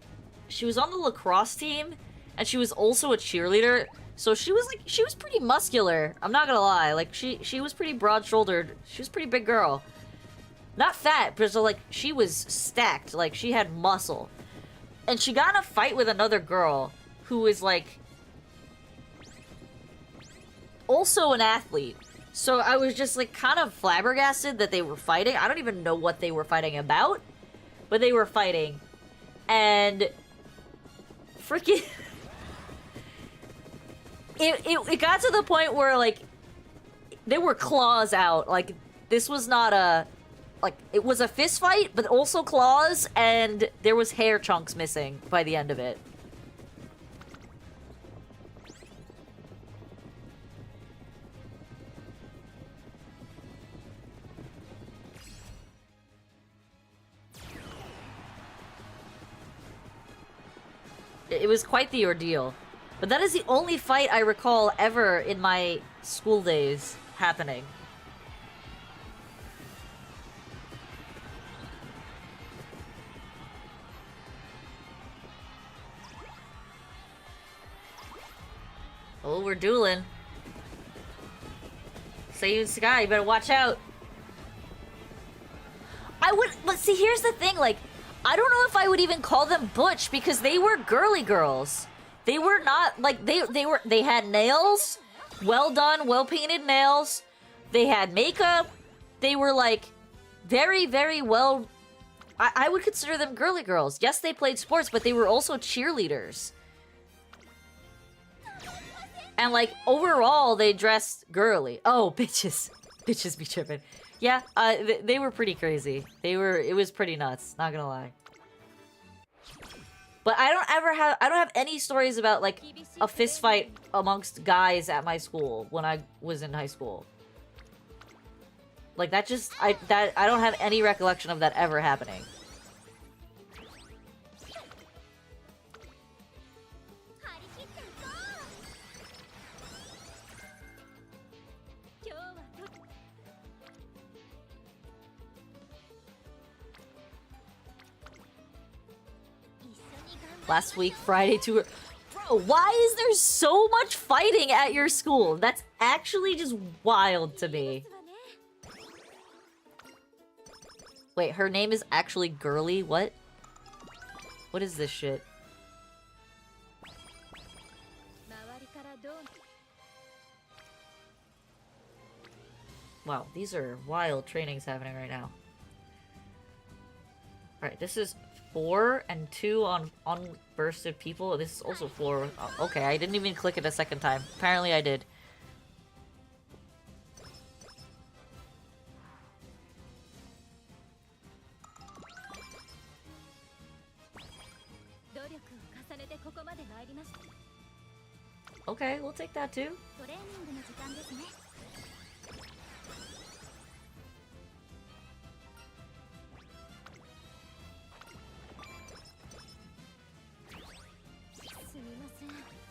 she was on the lacrosse team, and she was also a cheerleader, so she was pretty muscular. I'm not gonna lie, like she was pretty broad-shouldered. She was a pretty big girl. Not fat, but so, like, she was stacked. Like, she had muscle. And she got in a fight with another girl who was, like, also an athlete. So I was just, like, kind of flabbergasted that they were fighting. I don't even know what they were fighting about, but they were fighting. And freaking... it got to the point where, like, there were claws out. Like, this was not a... Like, it was a fist fight, but also claws, and there was hair chunks missing by the end of it. It was quite the ordeal. But that is the only fight I recall ever in my school days happening. Oh, we're dueling. Sayun Sagai, you better watch out. But see, here's the thing, like, I don't know if I would even call them butch because they were girly girls. They were not, like, they had nails, well done, well painted nails. They had makeup. They were, like, very, very well, I would consider them girly girls. Yes, they played sports, but they were also cheerleaders. And, like, overall, they dressed girly. Oh, bitches. Bitches be tripping. Yeah, they were pretty crazy. It was pretty nuts, not gonna lie. But I don't have any stories about, like, a fist fight amongst guys at my school when I was in high school. Like, that just, I don't have any recollection of that ever happening. Last week, Friday tour. Bro, why is there so much fighting at your school? That's actually just wild to me. Wait, her name is actually Girly? What? What is this shit? Wow, these are wild trainings happening right now. Alright, this is 4 and 2 on unbursted people. This is also 4. Oh, okay, I didn't even click it a second time. Apparently I did. Okay, we'll take that too.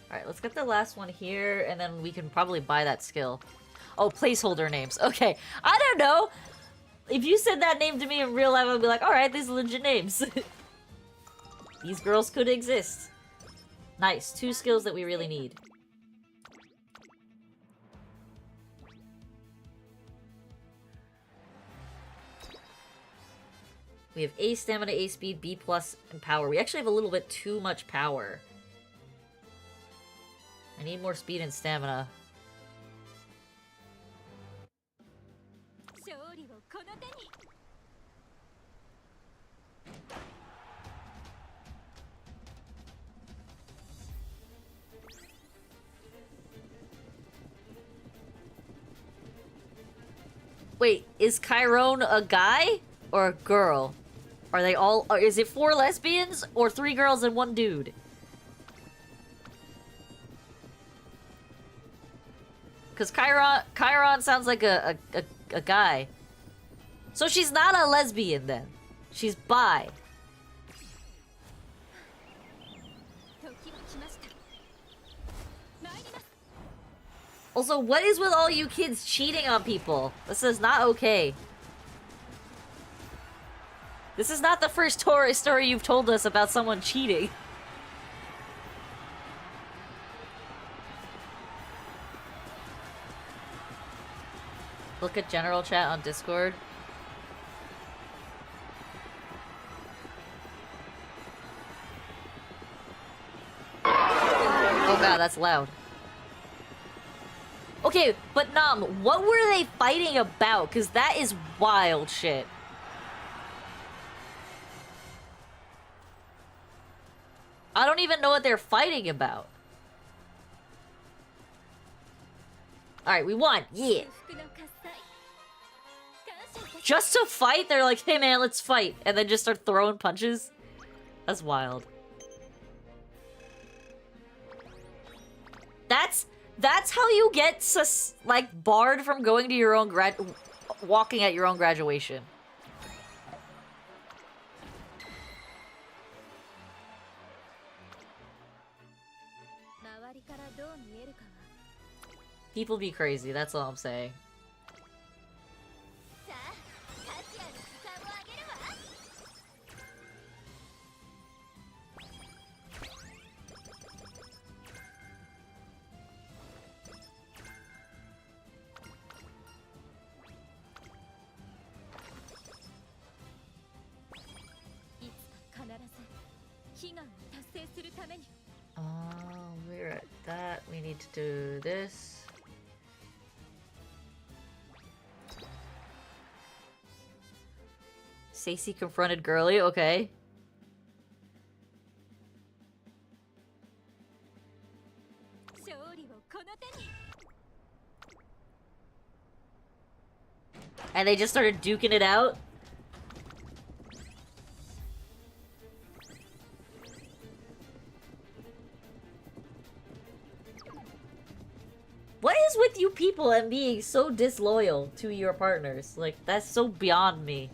Alright, let's get the last one here, and then we can probably buy that skill. Oh, placeholder names. Okay, I don't know! If you said that name to me in real life, I'd be like, alright, these are legit names. These girls could exist. Nice, 2 skills that we really need. We have A stamina, A speed, B plus, and power. We actually have a little bit too much power. I need more speed and stamina. Wait, is Chiron a guy or a girl? Are they all... is it 4 lesbians or 3 girls and 1 dude? Because Chiron sounds like a guy. So she's not a lesbian then. She's bi. Also, what is with all you kids cheating on people? This is not okay. This is not the first story you've told us about someone cheating. Look at general chat on Discord. god, that's loud. Okay, but Nam, what were they fighting about? Because that is wild shit. I don't even know what they're fighting about. Alright, we won. Yeah. Just to fight? They're like, hey man, let's fight. And then just start throwing punches? That's wild. That's how you get like barred from going to your own walking at your own graduation. People be crazy, that's all I'm saying. We're at that. We need to do this. Stacey confronted Girly, okay. And they just started duking it out. What is with you people and being so disloyal to your partners? Like, that's so beyond me.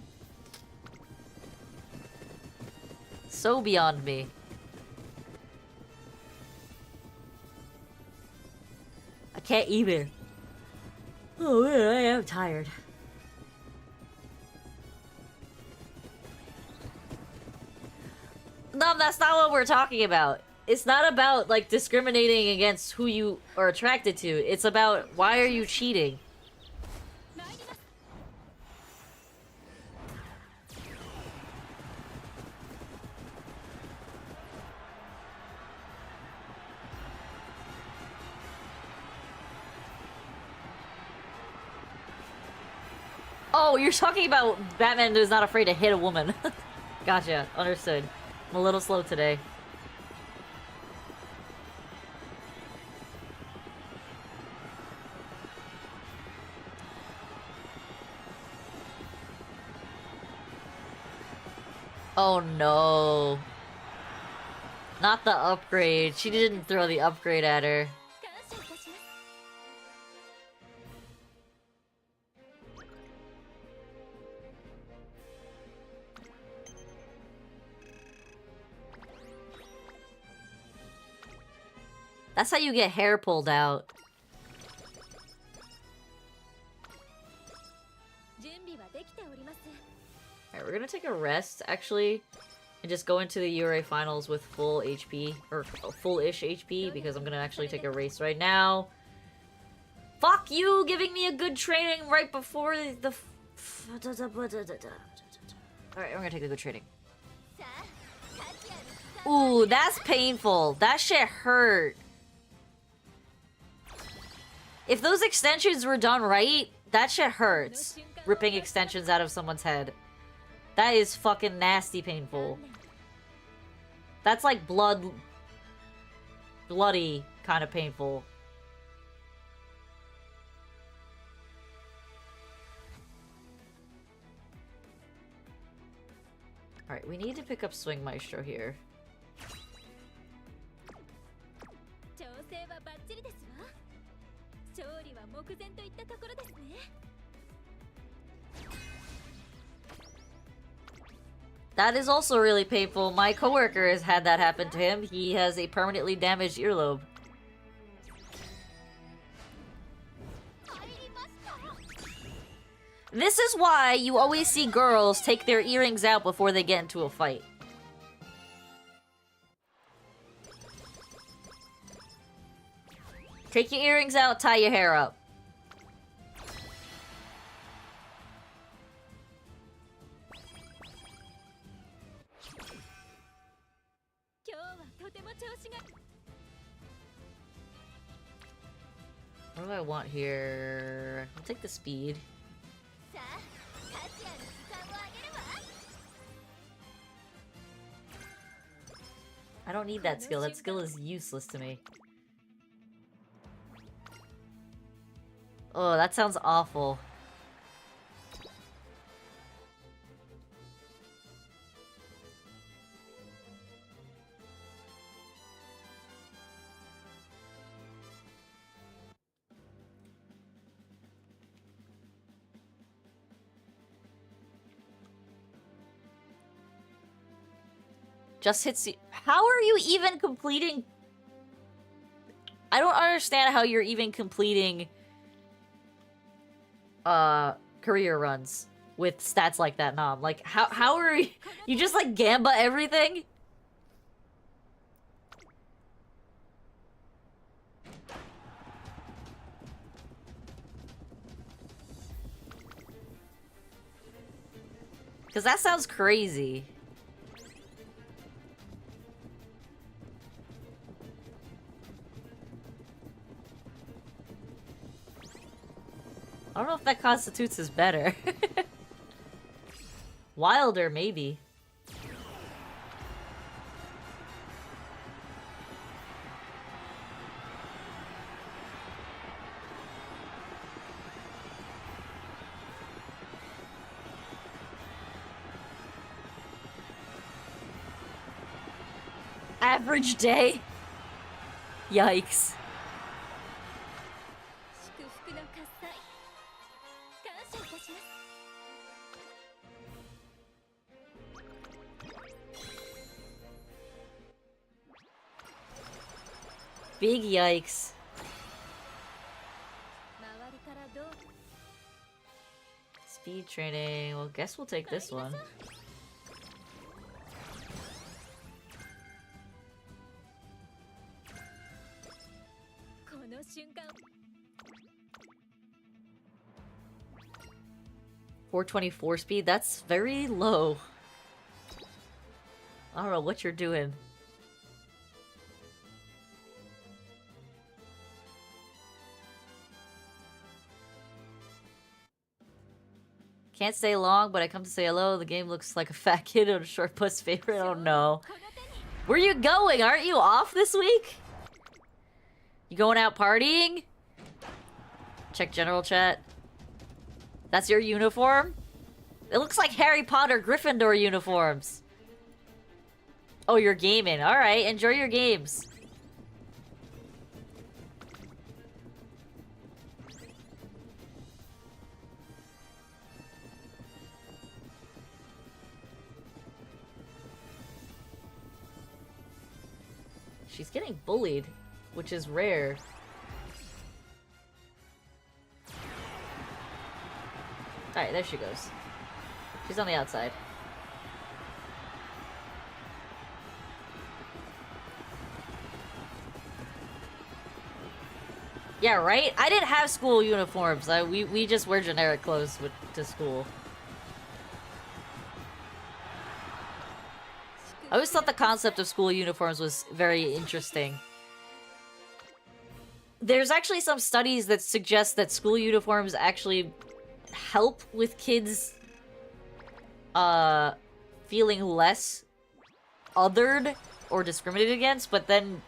So beyond me. I can't even. Oh man, I am tired. No, that's not what we're talking about. It's not about, like, discriminating against who you are attracted to. It's about, why are you cheating? Oh, you're talking about Batman who's not afraid to hit a woman. Gotcha, understood. I'm a little slow today. Oh no. Not the upgrade. She didn't throw the upgrade at her. That's how you get hair pulled out. Alright, we're gonna take a rest, actually, and just go into the URA finals with full HP, or full-ish HP, because I'm gonna actually take a race right now. Fuck you, giving me a good training right before the... Alright, we're gonna take a good training. Ooh, that's painful. That shit hurt. If those extensions were done right, that shit hurts. Ripping extensions out of someone's head. That is fucking nasty painful. That's like bloody kind of painful. Alright, we need to pick up Swing Maestro here. That is also really painful. My coworker has had that happen to him. He has a permanently damaged earlobe. This is why you always see girls take their earrings out before they get into a fight. Take your earrings out, tie your hair up. What do I want here? I'll take the speed. I don't need that skill. That skill is useless to me. Oh, that sounds awful. Just hits you. How are you even completing? I don't understand how you're even completing career runs with stats like that, Nom. Like, how are you just like gamba everything? Because that sounds crazy. I don't know if that constitutes as better. Wilder, maybe. Average day? Yikes. Big yikes. Speed training. Well, guess we'll take this one. .424 speed? That's very low. I don't know what you're doing. Can't stay long, but I come to say hello. The game looks like a fat kid on a short bus favorite. Oh no. Where you going? Aren't you off this week? You going out partying? Check general chat. That's your uniform? It looks like Harry Potter Gryffindor uniforms. Oh, you're gaming. Alright, enjoy your games. She's getting bullied, which is rare. Alright, there she goes. She's on the outside. Yeah, right? I didn't have school uniforms. We just wear generic clothes to school. I always thought the concept of school uniforms was very interesting. There's actually some studies that suggest that school uniforms actually help with kids feeling less othered or discriminated against, but then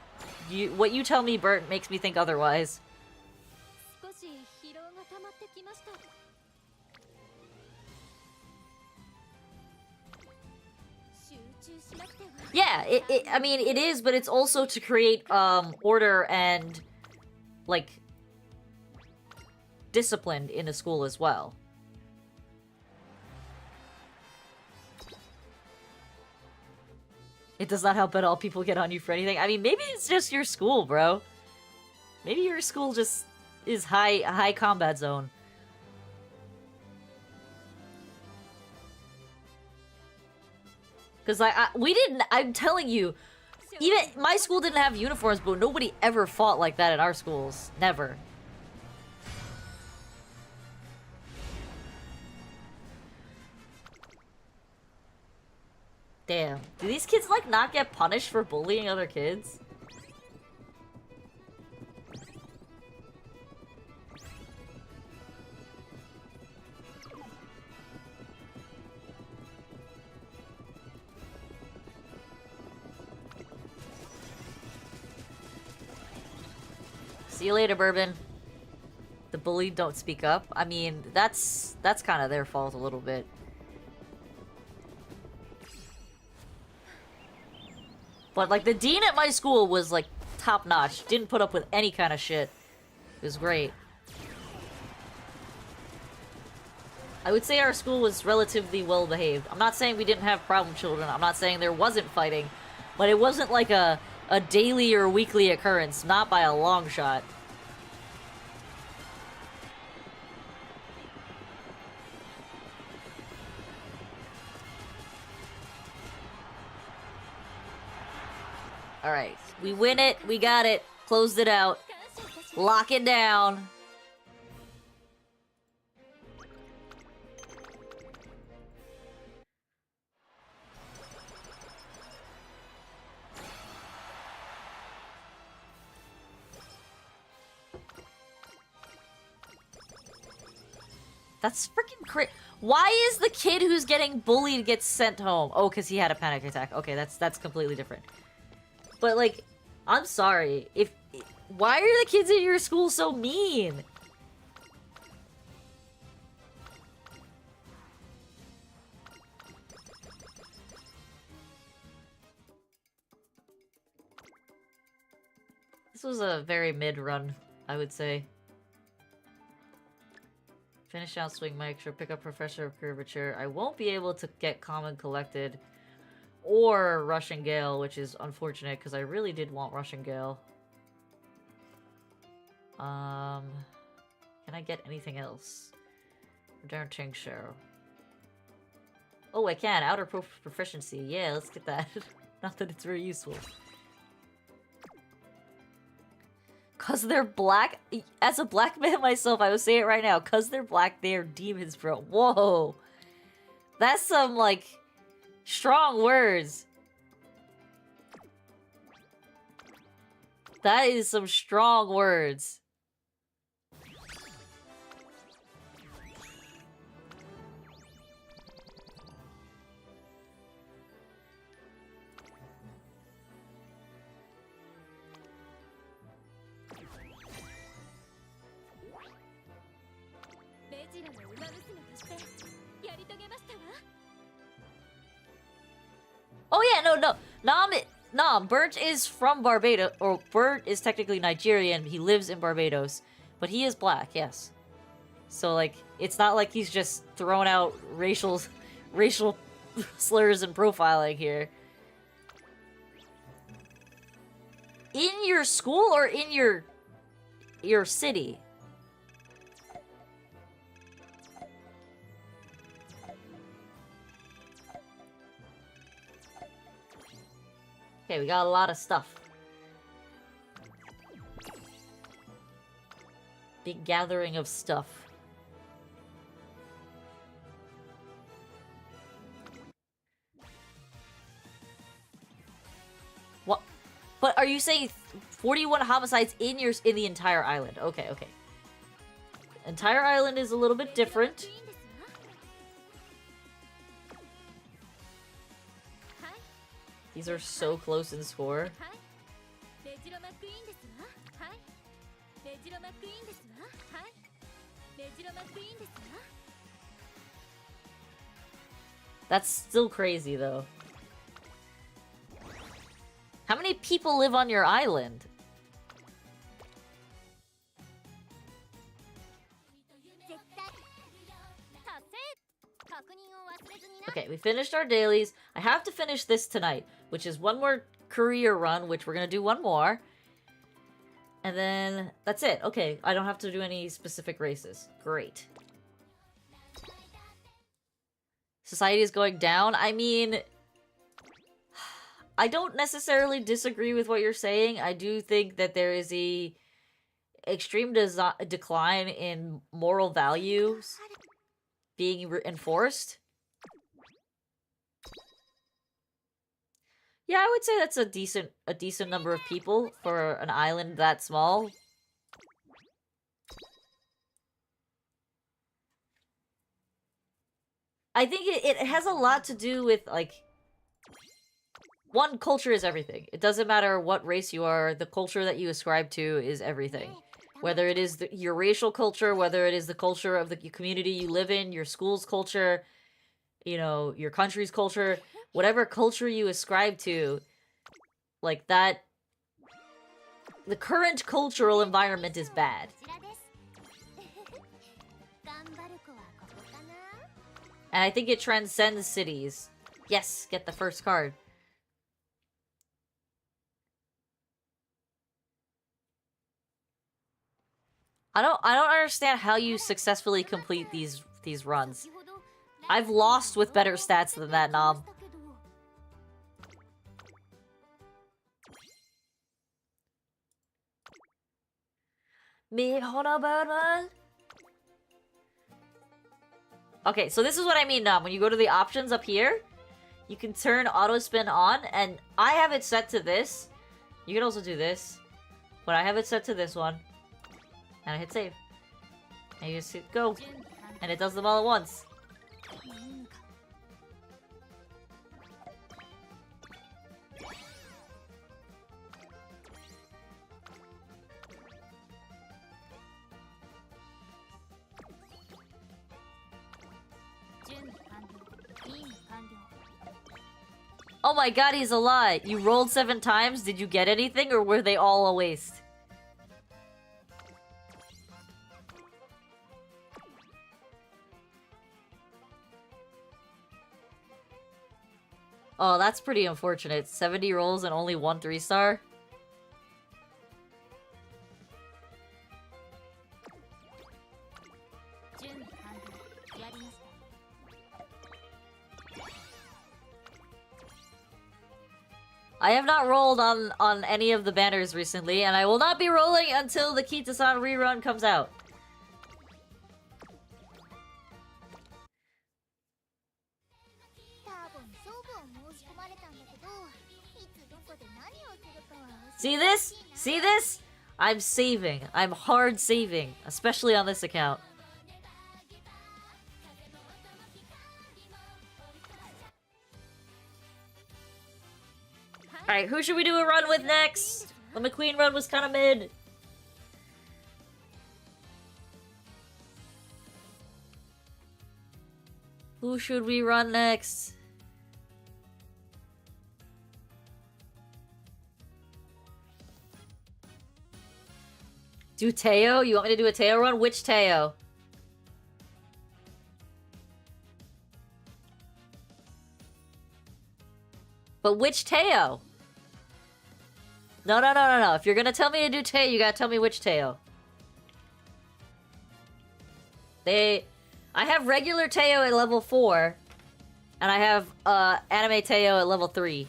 what you tell me, Bert, makes me think otherwise. Yeah, I mean, it is, but it's also to create order and like discipline in a school as well. It does not help at all people get on you for anything. I mean, maybe it's just your school, bro. Maybe your school just is high combat zone. Because we didn't, I'm telling you, even my school didn't have uniforms, but nobody ever fought like that at our schools. Never. Damn. Do these kids, like, not get punished for bullying other kids? See you later, Bourbon. The bullied don't speak up. I mean, that's kind of their fault a little bit. But, like, the dean at my school was, like, top-notch. Didn't put up with any kind of shit. It was great. I would say our school was relatively well-behaved. I'm not saying we didn't have problem children. I'm not saying there wasn't fighting. But it wasn't, like, a daily or weekly occurrence. Not by a long shot. Alright, we win it, we got it, closed it out, lock it down. That's freaking crazy. Why is the kid who's getting bullied gets sent home? Oh, because he had a panic attack. Okay, that's completely different. But, like, I'm sorry. Why are the kids at your school so mean? This was a very mid-run, I would say. Finish out Swing Micro, pick up Professor of Curvature. I won't be able to get Common Collected or Russian Gale, which is unfortunate because I really did want Russian Gale. Can I get anything else? Return Tincture. Oh, I can. Outer Proficiency. Yeah, let's get that. Not that it's very useful. Cause they're black? As a black man myself, I will say it right now. Cause they're black, they are demons, bro. Whoa. That's some, like, strong words. That is some strong words. Oh yeah, no. Nom, Bert is from Barbados, or Bert is technically Nigerian, he lives in Barbados, but he is black, yes. So, like, it's not like he's just throwing out racial slurs and profiling here. In your school or in your city? Okay, we got a lot of stuff. Big gathering of stuff. What? But are you saying 41 homicides in the entire island? Okay, okay. Entire island is a little bit different. These are so close in score. That's still crazy, though. How many people live on your island? Okay, we finished our dailies. I have to finish this tonight, which is one more career run, which we're gonna do one more. And then that's it. Okay, I don't have to do any specific races. Great. Society is going down. I mean, I don't necessarily disagree with what you're saying. I do think that there is a extreme decline in moral values being enforced. Yeah, I would say that's a decent number of people for an island that small. I think it has a lot to do with, like, one, culture is everything. It doesn't matter what race you are, the culture that you ascribe to is everything. Whether it is your racial culture, whether it is the culture of the community you live in, your school's culture, you know, your country's culture, whatever culture you ascribe to, like that, the current cultural environment is bad. And I think it transcends cities. Yes, get the first card. I don't understand how you successfully complete these runs. I've lost with better stats than that, Nom. Me, hold on, Birdman. Okay, so this is what I mean, Nom. When you go to the options up here, you can turn auto spin on, and I have it set to this. You can also do this, but I have it set to this one. And I hit save. And you just hit go. And it does them all at once. Oh my god, he's a lie. You rolled 7 times. Did you get anything, or were they all a waste? Oh, that's pretty unfortunate. 70 rolls and only 1 3-star? I have not rolled on any of the banners recently, and I will not be rolling until the Kita-san rerun comes out. See this? See this? I'm saving. I'm hard saving, especially on this account. Alright, who should we do a run with next? The McQueen run was kind of mid. Who should we run next? Do Teo? You want me to do a Teo run? Which Teo? But which Teo? No. If you're gonna tell me to do Teo, you gotta tell me which Teo. I have regular Teo at level 4. And I have, anime Teo at level 3.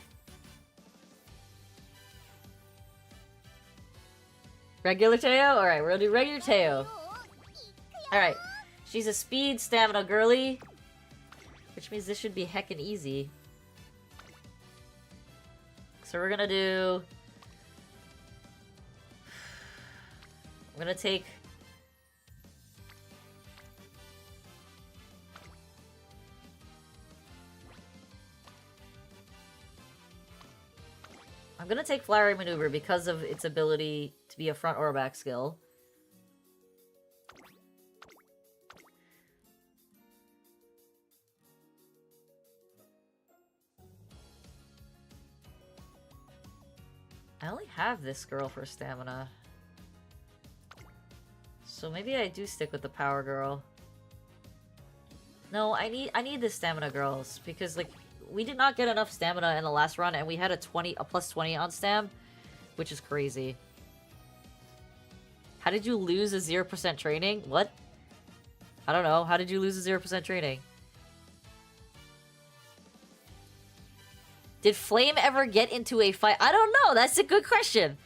Regular Teo? Alright, we're gonna do regular Teo. Alright. She's a speed stamina girly. Which means this should be heckin' easy. So we're gonna do... I'm gonna take... I'm gonna take Flowery Maneuver because of its ability to be a front or a back skill. I only have this girl for stamina. So maybe I do stick with the power girl. No, I need the stamina girls because like we did not get enough stamina in the last run and we had a plus 20 on stam, which is crazy. How did you lose a 0% training? What? I don't know. How did you lose a 0% training? Did Flame ever get into a fight? I don't know. That's a good question.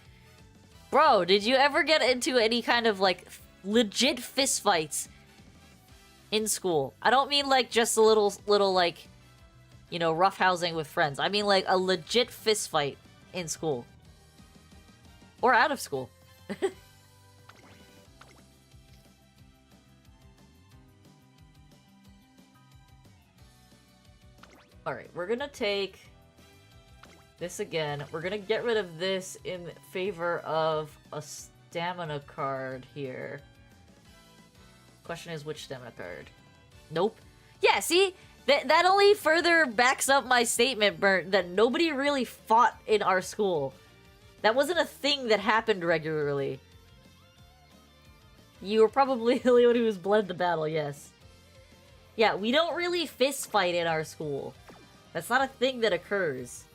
Bro, did you ever get into any kind of, like, legit fist fights in school? I don't mean, like, just a little, like, you know, roughhousing with friends. I mean, like, a legit fist fight in school. Or out of school. Alright, we're gonna take... this again. We're gonna get rid of this in favor of a stamina card here. Question is, which stamina card? Nope. Yeah, see? That only further backs up my statement, Bert, that nobody really fought in our school. That wasn't a thing that happened regularly. You were probably the only one who was bled the battle, yes. Yeah, we don't really fist fight in our school. That's not a thing that occurs.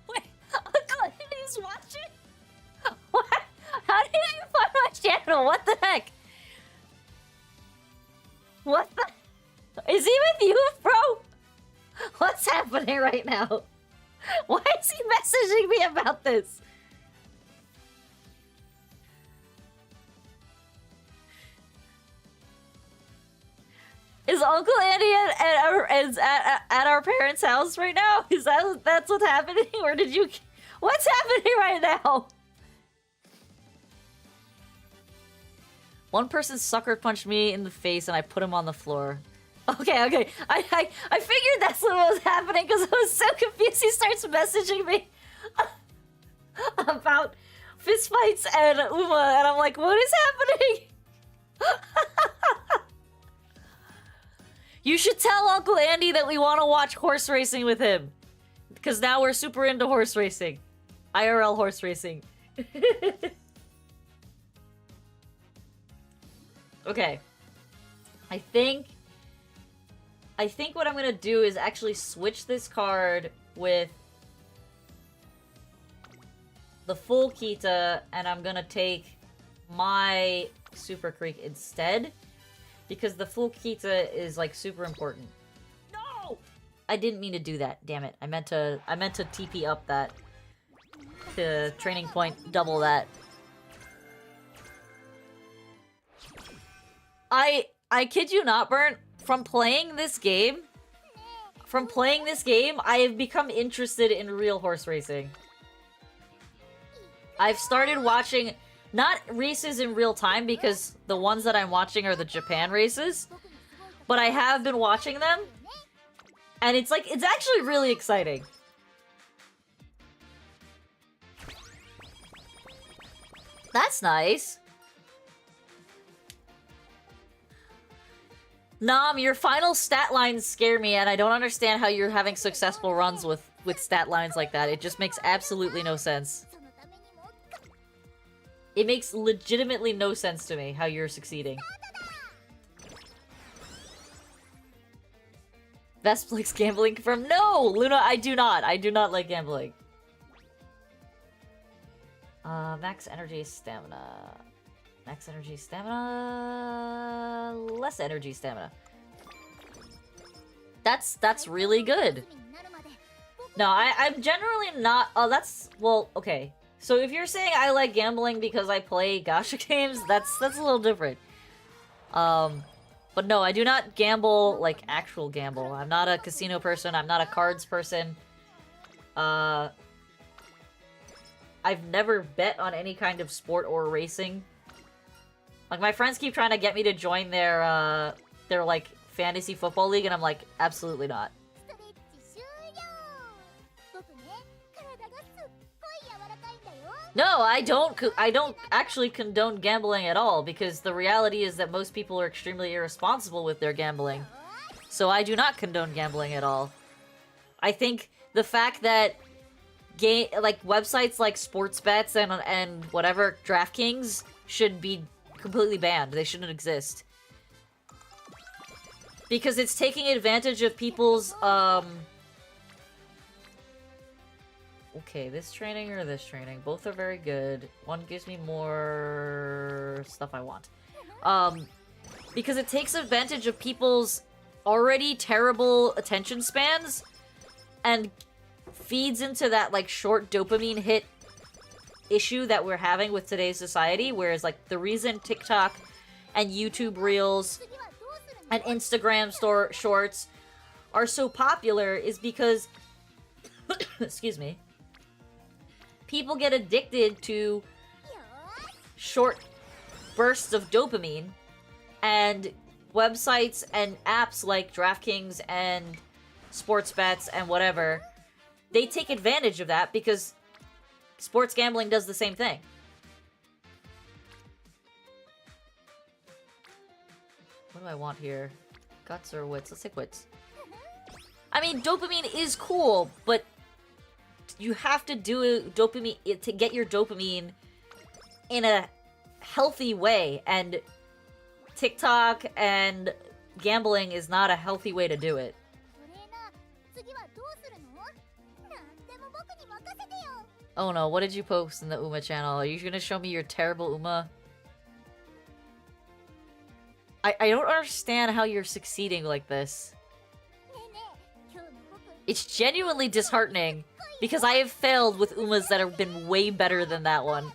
Wait, Uncle Andy's watching? What? How did you find my channel? What the heck? What the? Is he with you, bro? What's happening right now? Why is he messaging me about this? Is Uncle Andy at our parents' house right now? Is that's what's happening? Or did you... What's happening right now? One person sucker punched me in the face and I put him on the floor. Okay. I figured that's what was happening because I was so confused. He starts messaging me about fistfights and Uma, and I'm like, what is happening? You should tell Uncle Andy that we want to watch horse racing with him. Because now we're super into horse racing. IRL horse racing. Okay. I think what I'm gonna do is actually switch this card with the full Kita, and I'm gonna take my Super Creek instead. Because the full Kita is, like, super important. No! I didn't mean to do that, damn it. I meant to TP up that. The training point, double that. I kid you not, Burnt. From playing this game, I have become interested in real horse racing. I've started watching... Not races in real time, because the ones that I'm watching are the Japan races. But I have been watching them. And it's like, it's actually really exciting. That's nice. Nom, your final stat lines scare me, and I don't understand how you're having successful runs with stat lines like that. It just makes absolutely no sense. It makes legitimately no sense to me how you're succeeding. Best likes gambling from... No! Luna, I do not. I do not like gambling. Max energy stamina. Max energy stamina... Less energy stamina. That's really good. No, I'm generally not... Oh, that's... Well, okay. So if you're saying I like gambling because I play gacha games, that's a little different. But no, I do not gamble, like, actual gamble. I'm not a casino person, I'm not a cards person. I've never bet on any kind of sport or racing. Like, my friends keep trying to get me to join their like, fantasy football league, and I'm like, absolutely not. No, I don't actually condone gambling at all, because the reality is that most people are extremely irresponsible with their gambling. So I do not condone gambling at all. I think the fact that websites like sports bets and whatever, DraftKings, should be completely banned. They shouldn't exist. Because it's taking advantage of people's, Okay, this training or this training. Both are very good. One gives me more stuff I want. Because it takes advantage of people's already terrible attention spans and feeds into that, like, short dopamine hit issue that we're having with today's society, whereas, like, the reason TikTok and YouTube Reels and Instagram shorts are so popular is because excuse me, people get addicted to short bursts of dopamine, and websites and apps like DraftKings and sports bets and whatever, they take advantage of that because sports gambling does the same thing. What do I want here? Guts or wits? Let's take wits. I mean, dopamine is cool, but you have to do dopamine to get your dopamine in a healthy way, and TikTok and gambling is not a healthy way to do it. Oh no, what did you post in the Uma channel? Are you gonna show me your terrible Uma? I don't understand how you're succeeding like this. It's genuinely disheartening, because I have failed with Umas that have been way better than that one.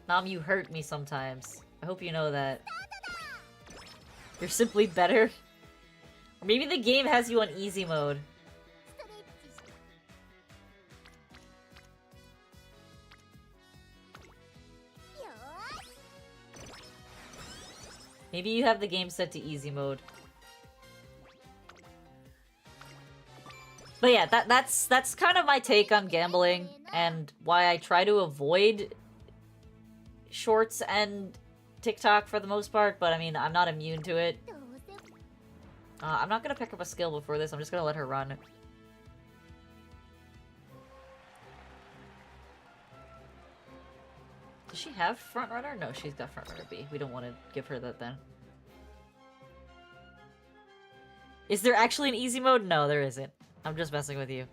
Nam, you hurt me sometimes. I hope you know that. You're simply better. Or maybe the game has you on easy mode. Maybe you have the game set to easy mode. But yeah, that's kind of my take on gambling and why I try to avoid shorts and TikTok for the most part, but I mean, I'm not immune to it. I'm not gonna pick up a skill before this, I'm just gonna let her run. Does she have front runner? No, she's got front runner B. We don't want to give her that then. Is there actually an easy mode? No, there isn't. I'm just messing with you.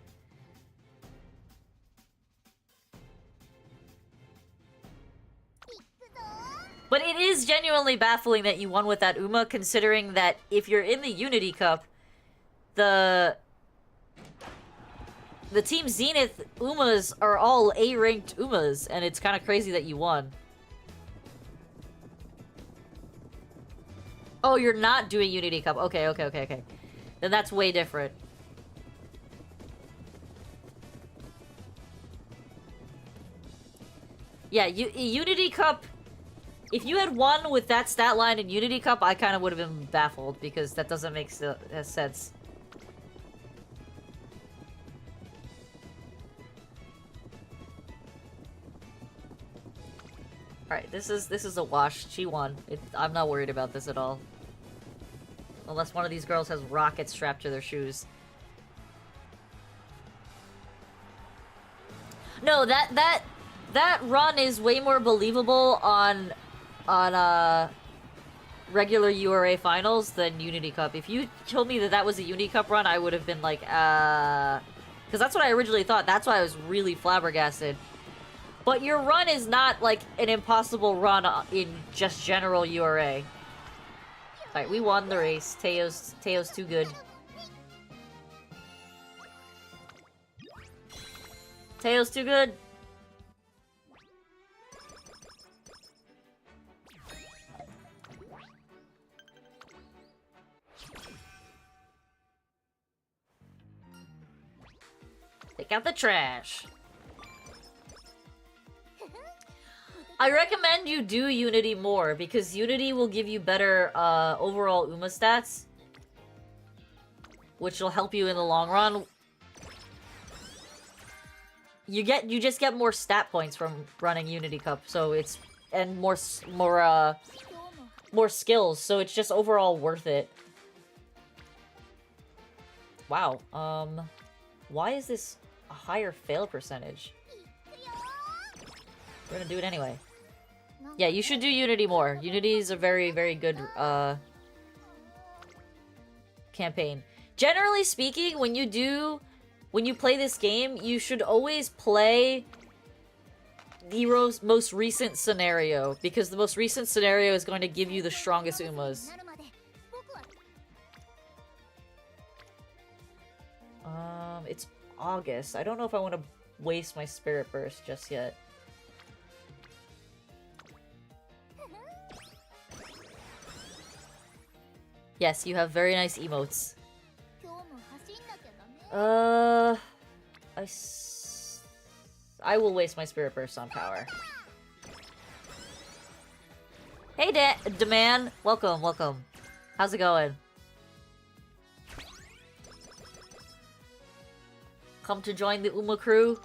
But it is genuinely baffling that you won with that Uma, considering that if you're in the Unity Cup, the Team Zenith Umas are all A-ranked Umas, and it's kind of crazy that you won. Oh, you're not doing Unity Cup. Okay. Then that's way different. Yeah, Unity Cup... If you had won with that stat line in Unity Cup, I kind of would have been baffled, because that doesn't make sense. Alright, this is a wash. She won. I'm not worried about this at all. Unless one of these girls has rockets strapped to their shoes. No, that run is way more believable on regular URA finals than Unity Cup. If you told me that was a Unity Cup run, I would have been like, because that's what I originally thought. That's why I was really flabbergasted. But your run is not like an impossible run in just general URA. Alright, we won the race. Teo's too good. Teo's too good. Take out the trash. I recommend you do Unity more, because Unity will give you better overall Uma stats, which will help you in the long run. You just get more stat points from running Unity Cup, so it's more skills, so it's just overall worth it. Wow. Why is this a higher fail percentage? We're gonna do it anyway. Yeah, you should do Unity more. Unity is a very, very good campaign. Generally speaking, when you play this game, you should always play the most recent scenario, because the most recent scenario is going to give you the strongest Umas. It's August. I don't know if I want to waste my Spirit Burst just yet. Yes, you have very nice emotes. 今日も走んなきゃダメ。 I will waste my spirit burst on power. Hey, Deman, welcome, welcome. How's it going? Come to join the Uma crew.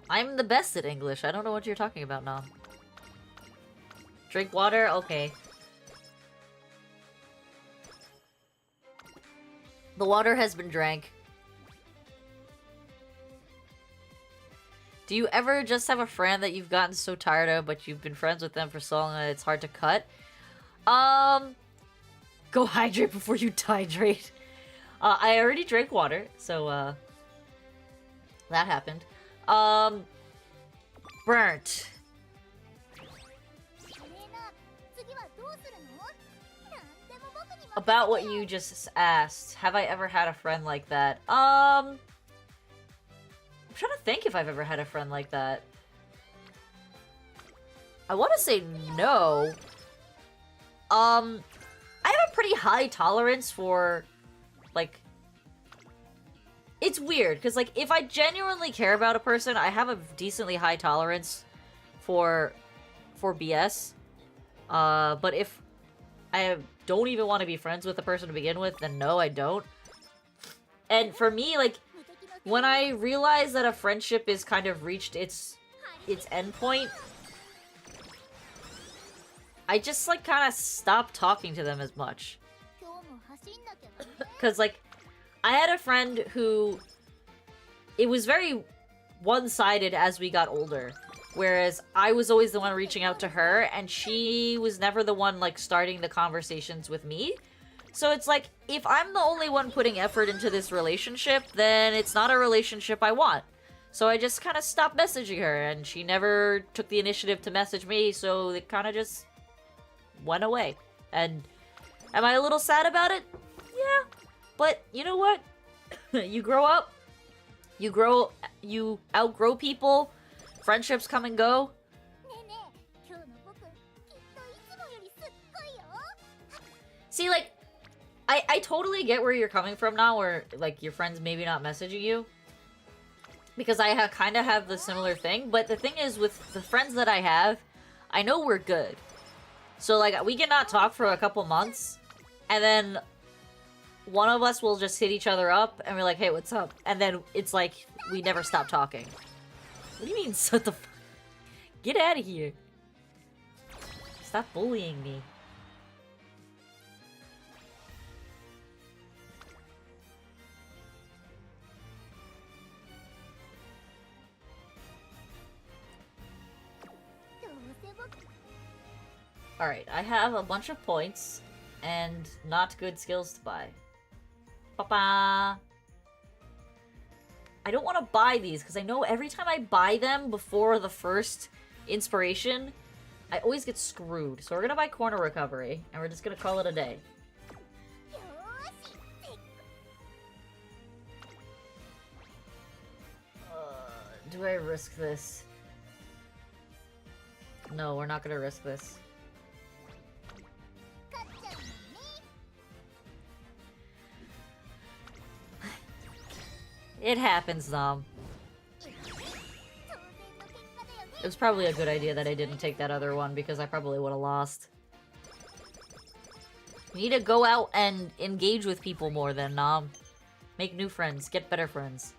I'm the best at English. I don't know what you're talking about now. Drink water? Okay. The water has been drank. Do you ever just have a friend that you've gotten so tired of, but you've been friends with them for so long that it's hard to cut? Go hydrate before you dehydrate. I already drank water, so, that happened. Burnt. About what you just asked, have I ever had a friend like that? I'm trying to think if I've ever had a friend like that. I want to say no. I have a pretty high tolerance for, like... It's weird, because, like, if I genuinely care about a person, I have a decently high tolerance for BS. But if I don't even want to be friends with the person to begin with, then no, I don't. And for me, like, when I realize that a friendship is kind of reached its end point, I just, like, kind of stop talking to them as much. Because, like, I had a friend who... It was very one-sided as we got older. Whereas I was always the one reaching out to her, and she was never the one, like, starting the conversations with me. So it's like, if I'm the only one putting effort into this relationship, then it's not a relationship I want. So I just kind of stopped messaging her, and she never took the initiative to message me, so it kind of just went away. And am I a little sad about it? Yeah. But you know what? You grow up, you outgrow people, friendships come and go. See, like, I totally get where you're coming from now, where, like, your friends maybe not messaging you. Because I kind of have the similar thing, but the thing is, with the friends that I have, I know we're good. So, like, we can not talk for a couple months, and then one of us will just hit each other up, and we're like, hey, what's up? And then it's like, we never stop talking. What do you mean, what the fuck? Get out of here. Stop bullying me. Alright, I have a bunch of points and not good skills to buy. Papa. I don't want to buy these because I know every time I buy them before the first inspiration, I always get screwed. So we're gonna buy Corner Recovery, and we're just gonna call it a day. Do I risk this? No, we're not gonna risk this. It happens, Nom. It was probably a good idea that I didn't take that other one, because I probably would have lost. You need to go out and engage with people more then, Nom. Make new friends. Get better friends.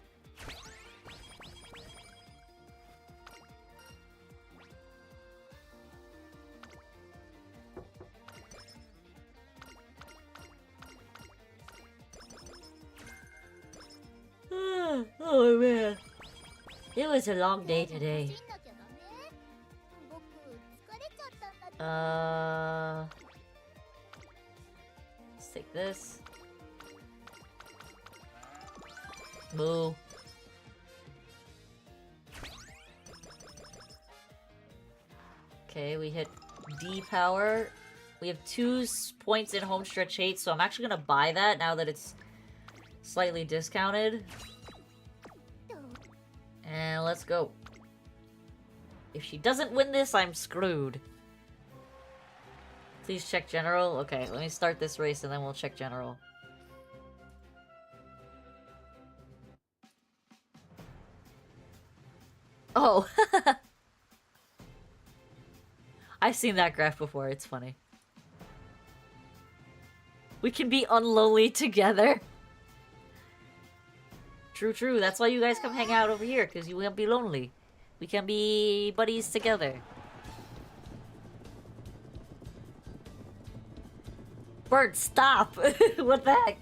Oh man. It was a long day today. Let's take this. Moo. Okay, we hit D power. We have 2 points in home stretch 8, so I'm actually gonna buy that now that it's slightly discounted. And let's go. If she doesn't win this, I'm screwed. Please check general. Okay, let me start this race and then we'll check general. Oh. I've seen that graph before. It's funny. We can be unlonely together. True, true. That's why you guys come hang out over here, because you won't be lonely. We can be buddies together. Bert, stop! What the heck?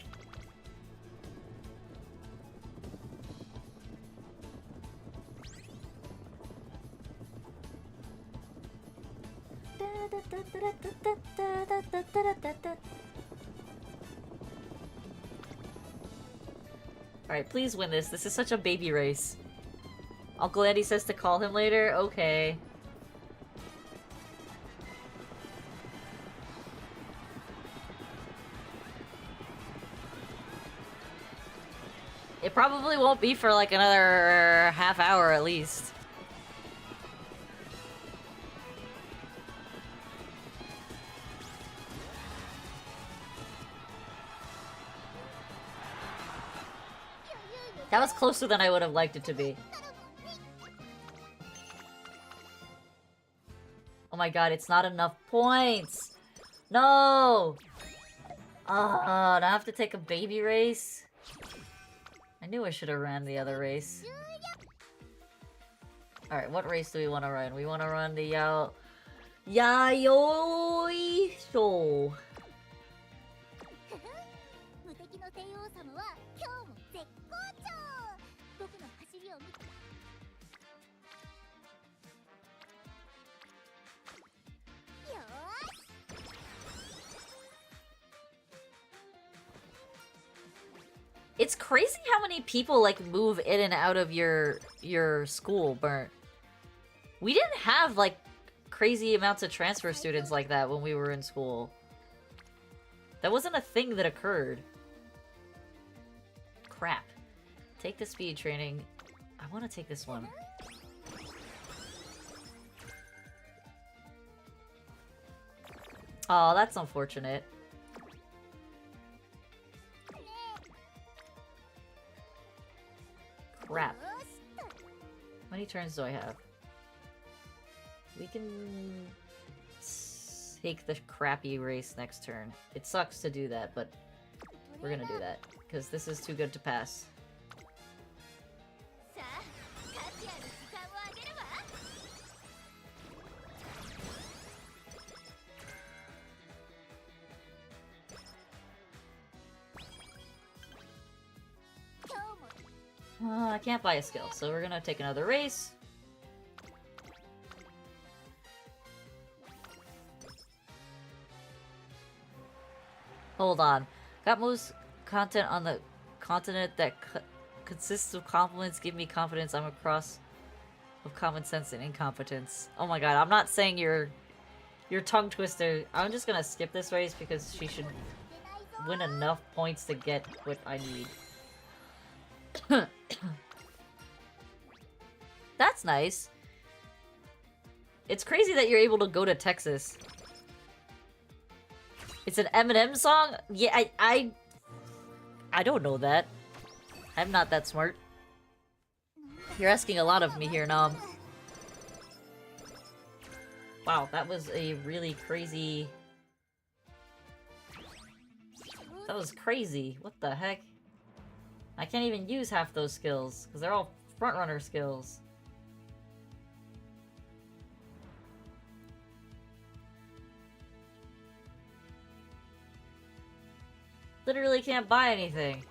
Alright, please win this. This is such a baby race. Uncle Andy says to call him later? Okay. It probably won't be for like another half hour at least. That was closer than I would have liked it to be. Oh my god, it's not enough points! No! I have to take a baby race? I knew I should have ran the other race. Alright, what race do we want to run? We want to run the Yayoi Show. It's crazy how many people like move in and out of your school, Burnt. We didn't have like crazy amounts of transfer students like that when we were in school. That wasn't a thing that occurred. Crap. Take the speed training. I want to take this one. Oh, that's unfortunate. Crap. How many turns do I have? We can take the crappy race next turn. It sucks to do that, but we're gonna do that because this is too good to pass. I can't buy a skill, so we're gonna take another race. Hold on. Got most content on the continent that consists of compliments give me confidence I'm a cross of common sense and incompetence. Oh my god, I'm not saying you're tongue twister. I'm just gonna skip this race because she should win enough points to get what I need. That's nice. It's crazy that you're able to go to Texas. It's an Eminem song? Yeah, I don't know that. I'm not that smart. You're asking a lot of me here, Nom. Wow, that was a really crazy... That was crazy. What the heck? I can't even use half those skills, because they're all frontrunner skills. Literally can't buy anything.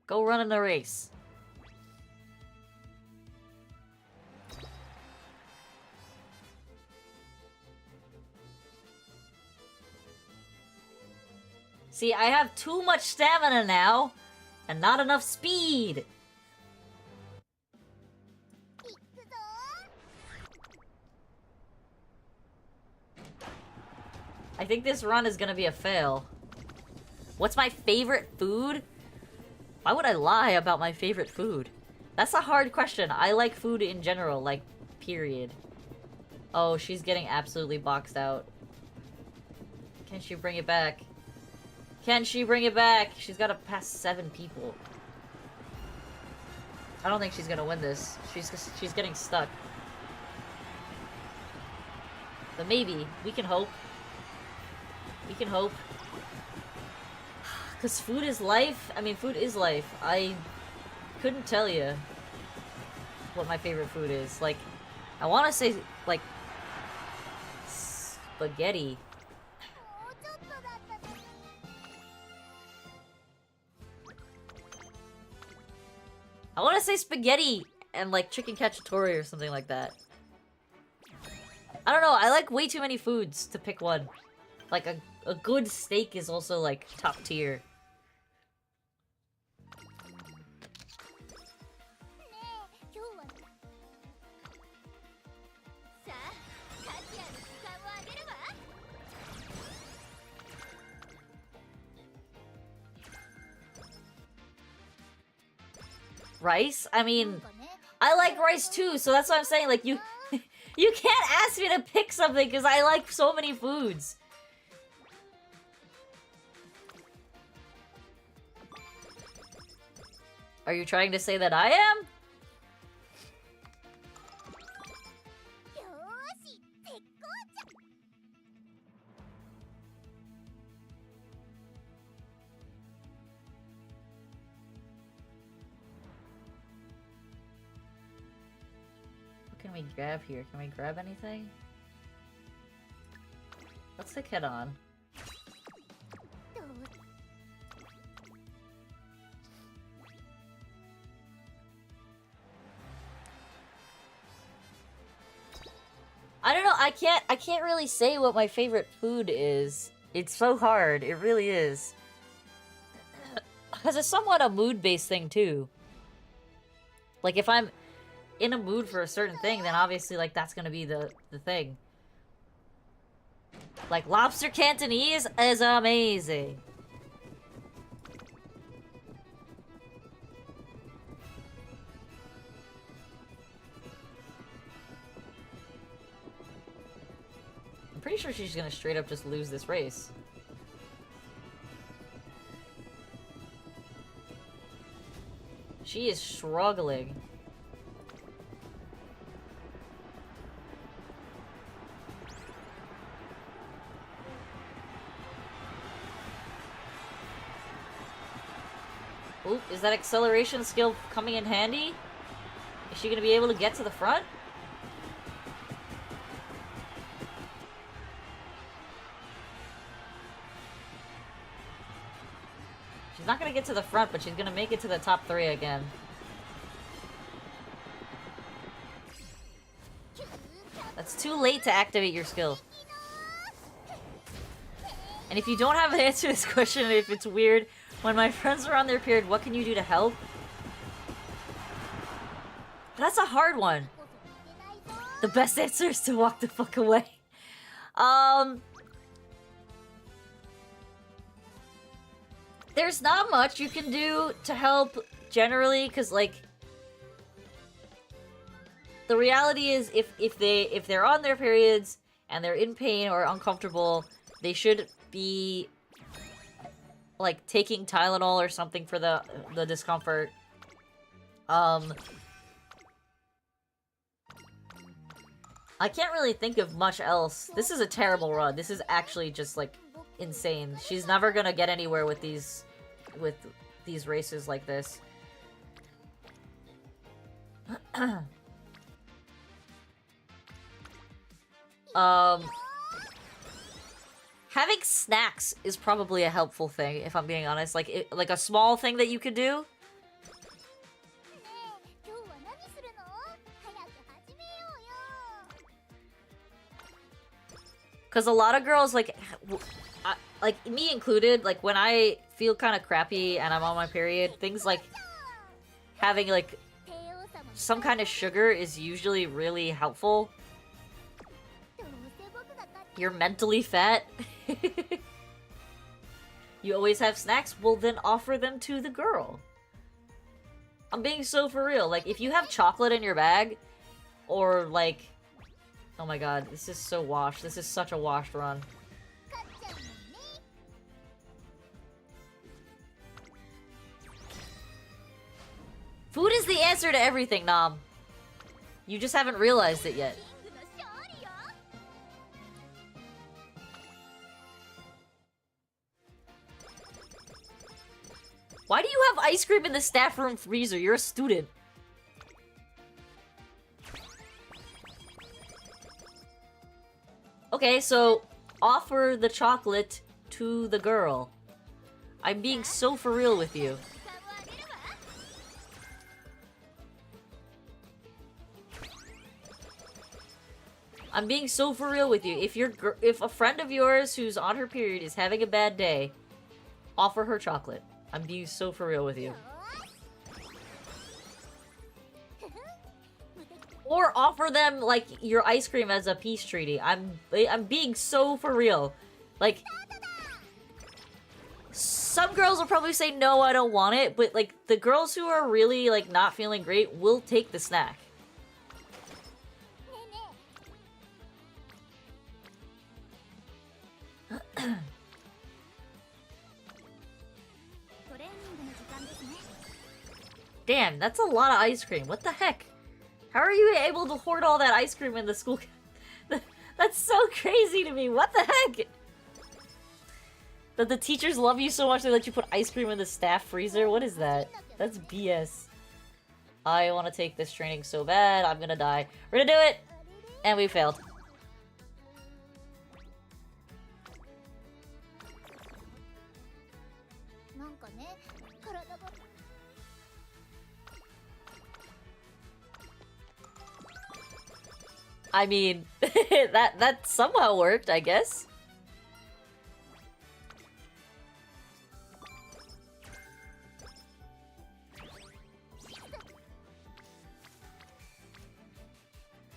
Go run in the race. See, I have too much stamina now, and not enough speed. I think this run is gonna be a fail. What's my favorite food? Why would I lie about my favorite food? That's a hard question. I like food in general. Like, period. Oh, she's getting absolutely boxed out. Can she bring it back? Can she bring it back? She's got to pass 7 people. I don't think she's gonna win this. She's getting stuck. But maybe. We can hope. We can hope. Because food is life? I mean, food is life. I couldn't tell you what my favorite food is. Like, I want to say, like, spaghetti. I want to say spaghetti and, like, chicken cacciatore or something like that. I don't know, I like way too many foods to pick one. Like, a good steak is also, like, top tier. Rice? I mean, I like rice too, so that's what I'm saying. Like, you you can't ask me to pick something because I like so many foods. Are you trying to say that I am? What can we grab here? Can we grab anything? Let's take head on. I don't know, I can't really say what my favorite food is. It's so hard, it really is. Because it's somewhat a mood-based thing too. Like if I'm in a mood for a certain thing, then obviously like that's gonna be the thing. Like lobster Cantonese is amazing. I'm pretty sure she's gonna straight up just lose this race. She is struggling. Oop, is that acceleration skill coming in handy? Is she gonna be able to get to the front? She's not gonna get to the front, but she's gonna make it to the top 3 again. That's too late to activate your skill. And if you don't have an answer to this question, if it's weird, when my friends are on their period, what can you do to help? That's a hard one. The best answer is to walk the fuck away. There's not much you can do to help generally, because like the reality is if they're on their periods and they're in pain or uncomfortable, they should be like taking Tylenol or something for the discomfort. I can't really think of much else. This is a terrible run. This is actually just like insane. She's never gonna get anywhere with these races like this. Having snacks is probably a helpful thing, if I'm being honest. Like, like a small thing that you could do. Because a lot of girls, like me included, like when I feel kind of crappy and I'm on my period, things like having like some kind of sugar is usually really helpful. You're mentally fat. You always have snacks, well then offer them to the girl. I'm being so for real. Like if you have chocolate in your bag, or like... Oh my god, this is so washed. This is such a washed run. 勝っちゃうもんね。 Food is the answer to everything, Nom. You just haven't realized it yet. キングの勝利よ。 Why do you have ice cream in the staff room freezer? You're a student. Okay, so offer the chocolate to the girl. I'm being so for real with you. 時間をあげるわ。 I'm being so for real with you. If a friend of yours who's on her period is having a bad day, offer her chocolate. I'm being so for real with you. よーし。 Or offer them like your ice cream as a peace treaty. I'm being so for real. Like some girls will probably say no, I don't want it, but like the girls who are really like not feeling great will take the snack. ねえねえ。トレーニングの時間ですね。 Damn, that's a lot of ice cream. What the heck? How are you able to hoard all that ice cream in the school? That's so crazy to me. What the heck? That the teachers love you so much they let you put ice cream in the staff freezer? What is that? That's BS. I want to take this training so bad. I'm gonna die. We're gonna do it! あれれ。 And we failed. なんかね、体が。 I mean, that somehow worked, I guess.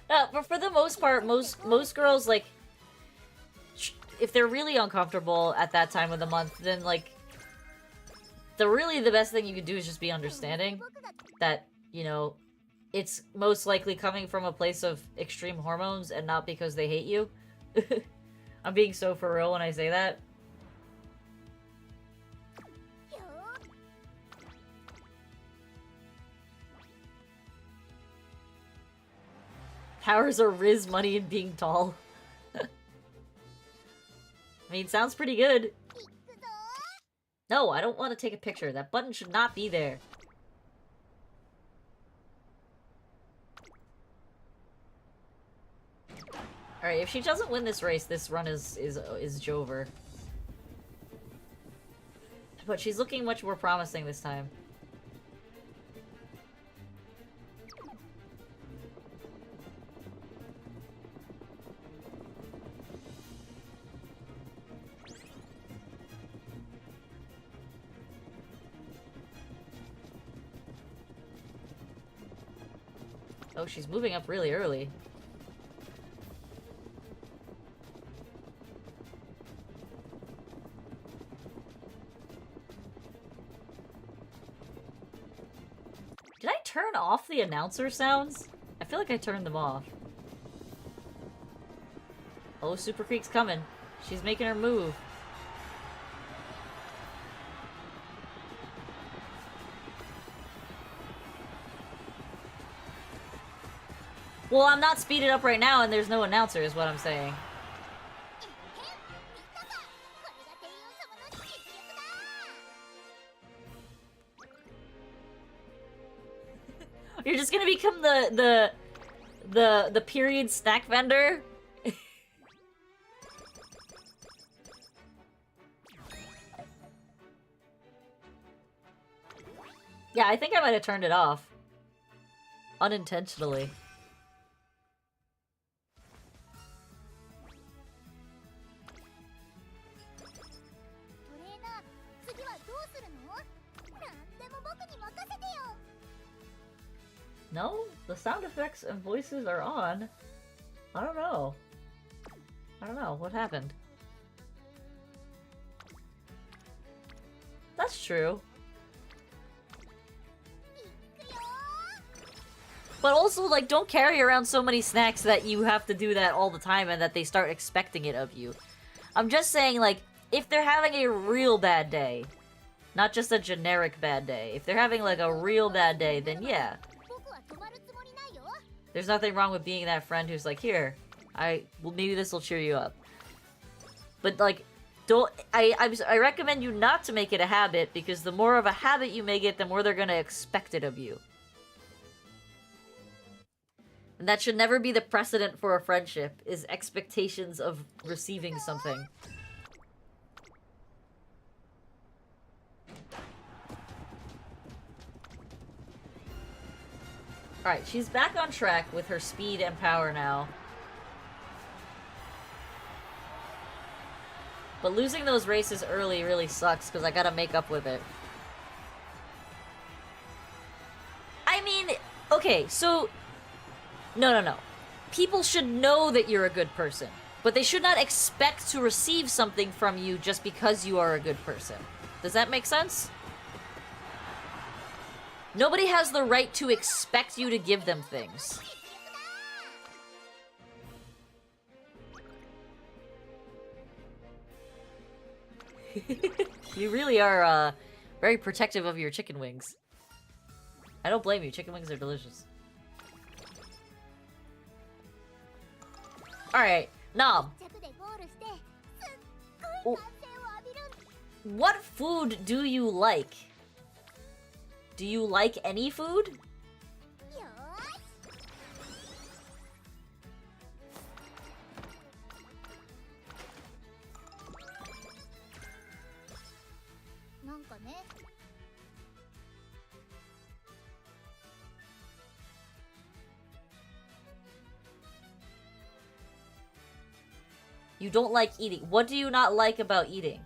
But for the most part, most girls, like, if they're really uncomfortable at that time of the month, then, like, the best thing you can do is just be understanding that, you know, it's most likely coming from a place of extreme hormones and not because they hate you. I'm being so for real when I say that. よー。 Powers are Riz, money, and being tall. I mean, sounds pretty good. いくぞ No, I don't want to take a picture. That button should not be there. Alright, if she doesn't win this race, this run is Jover. But she's looking much more promising this time. Oh, she's moving up really early. Did I turn off the announcer sounds? I feel like I turned them off. Oh, Super Creek's coming. She's making her move. Well, I'm not speeded up right now and there's no announcer is what I'm saying. これが店員様の実力だ。 You're just gonna become the period snack vendor? Yeah, I think I might have turned it off. Unintentionally. トレーナー、次はどうするの？なんでも僕に任せてよ。 No? The sound effects and voices are on. I don't know. I don't know. What happened? That's true. いくよ But also, like, don't carry around so many snacks that you have to do that all the time and that they start expecting it of you. I'm just saying, like, if they're having a real bad day, not just a generic bad day, if they're having, like, a real bad day, then yeah. There's nothing wrong with being that friend who's like, here, well, maybe this will cheer you up. But, like, I recommend you not to make it a habit, because the more of a habit you make it, the more they're gonna expect it of you. And that should never be the precedent for a friendship, is expectations of receiving something. Alright, she's back on track with her speed and power now. But losing those races early really sucks, because I gotta make up with it. I mean, okay, so... No. People should know that you're a good person, but they should not expect to receive something from you just because you are a good person. Does that make sense? Nobody has the right to expect you to give them things. You really are, very protective of your chicken wings. I don't blame you, chicken wings are delicious. Alright, Nom. What food do you like? Do you like any food? You don't like eating. What do you not like about eating?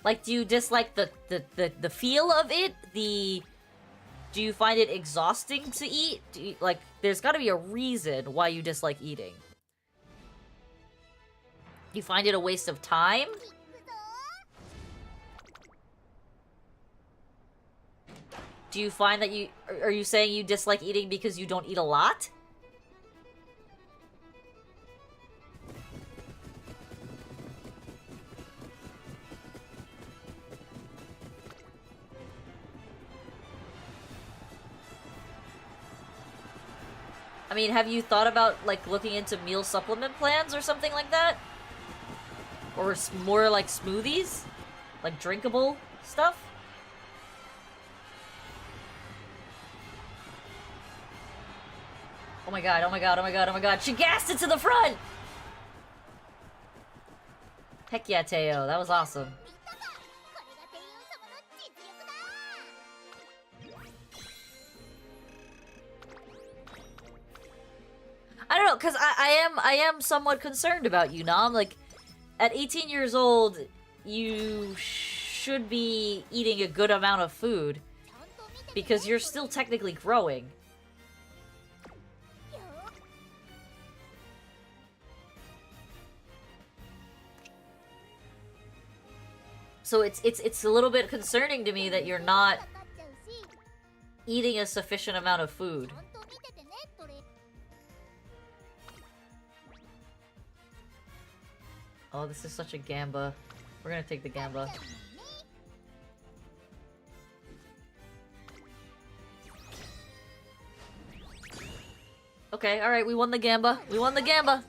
Like, do you dislike the feel of it? Do you find it exhausting to eat? Like, there's gotta be a reason why you dislike eating. You find it a waste of time? Do you find that are you saying you dislike eating because you don't eat a lot? I mean, have you thought about, like, looking into meal supplement plans or something like that? Or more like smoothies? Like drinkable stuff? Oh my god, oh my god, oh my god, oh my god. She gassed it to the front! Heck yeah, Teo. That was awesome. I don't know, because I am somewhat concerned about you, Nom. Like, at 18 years old, you should be eating a good amount of food, because you're still technically growing. So it's a little bit concerning to me that you're not eating a sufficient amount of food. Oh, this is such a gamba. We're gonna take the gamba. Okay, alright, we won the gamba. We won the gamba!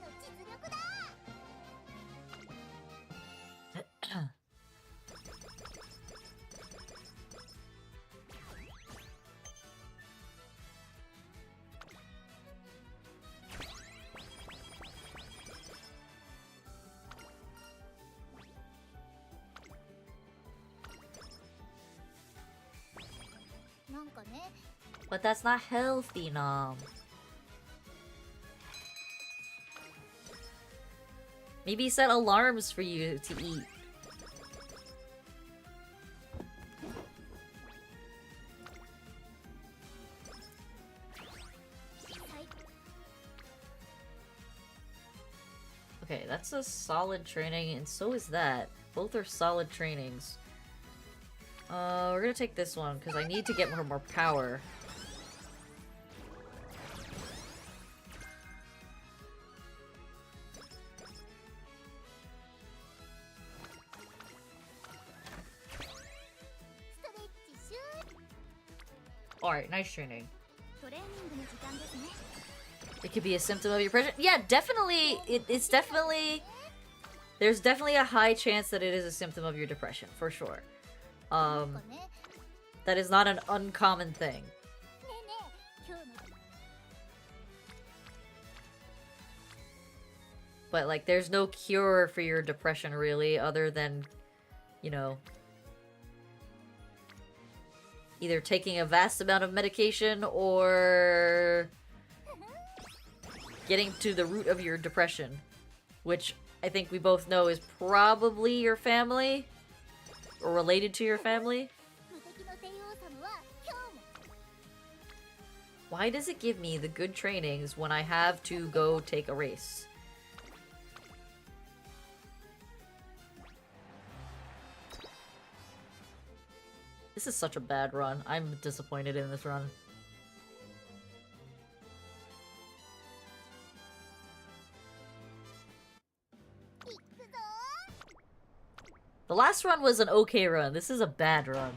But that's not healthy, Nom. Maybe set alarms for you to eat. Okay, that's a solid training, and so is that. Both are solid trainings. We're gonna take this one, because I need to get more power. Alright, nice training. It could be a symptom of your depression. Yeah, definitely. It's definitely... There's definitely a high chance that it is a symptom of your depression, for sure. That is not an uncommon thing. But, like, there's no cure for your depression, really, other than, you know... either taking a vast amount of medication or getting to the root of your depression, which I think we both know is probably your family or related to your family. Why does it give me the good trainings when I have to go take a race? This is such a bad run. I'm disappointed in this run. The last run was an okay run. This is a bad run.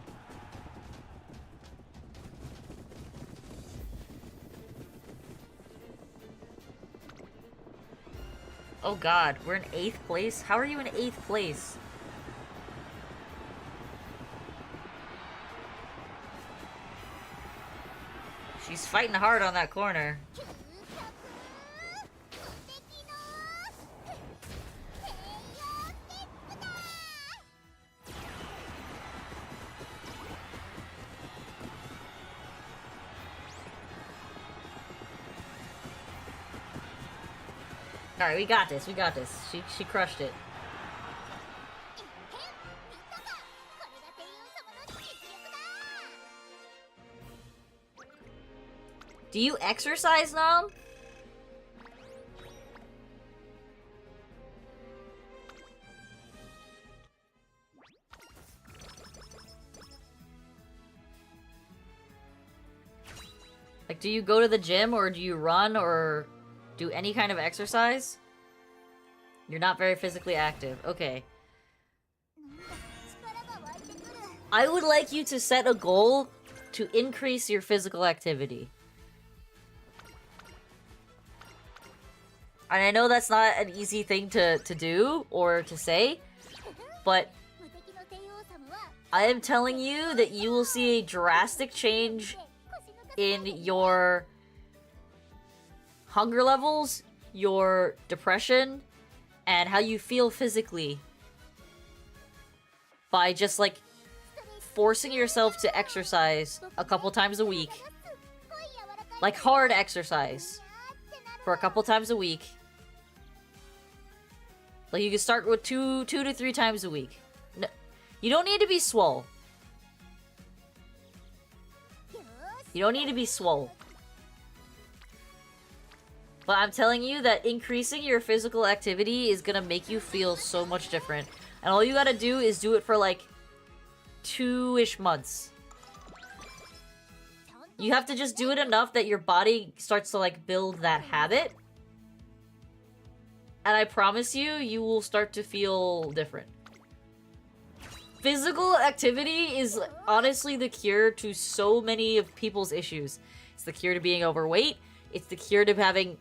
Oh god, we're in 8th place? How are you in 8th place? She's fighting hard on that corner. Alright, we got this, we got this. She crushed it. Do you exercise, Nom? Like, do you go to the gym, or do you run, or do any kind of exercise? You're not very physically active. Okay. I would like you to set a goal to increase your physical activity. And I know that's not an easy thing to do or to say, but I am telling you that you will see a drastic change in your hunger levels, your depression, and how you feel physically by just, like, forcing yourself to exercise a couple times a week. Like, hard exercise for a couple times a week. Like, you can start with two to 3 times a week. No, you don't need to be swole. You don't need to be swole. But I'm telling you that increasing your physical activity is gonna make you feel so much different. And all you gotta do is do it for, like, 2-ish months. You have to just do it enough that your body starts to, like, build that habit. And I promise you, you will start to feel different. Physical activity is honestly the cure to so many of people's issues. It's the cure to being overweight. It's the cure to having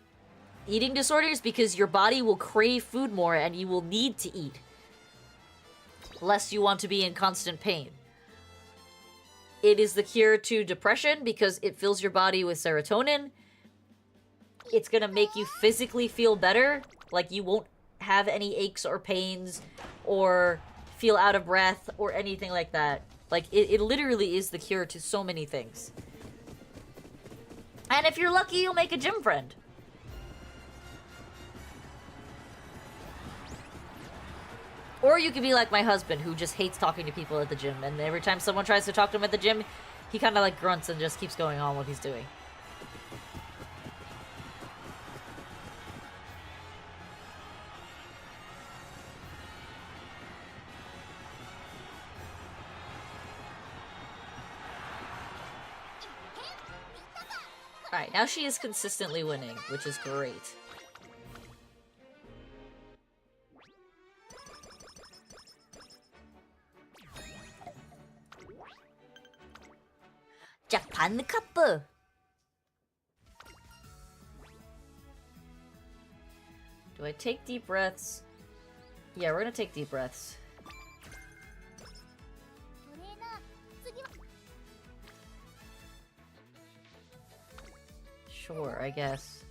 eating disorders, because your body will crave food more and you will need to eat, lest you want to be in constant pain. It is the cure to depression because it fills your body with serotonin. It's gonna make you physically feel better. Like, you won't have any aches or pains or feel out of breath or anything like that. Like, it literally is the cure to so many things. And if you're lucky, you'll make a gym friend. Or you could be like my husband, who just hates talking to people at the gym, and every time someone tries to talk to him at the gym, he kind of, like, grunts and just keeps going on what he's doing. Alright, now she is consistently winning, which is great. Japan Cup! Do I take deep breaths? Yeah, we're gonna take deep breaths. Sure, I guess.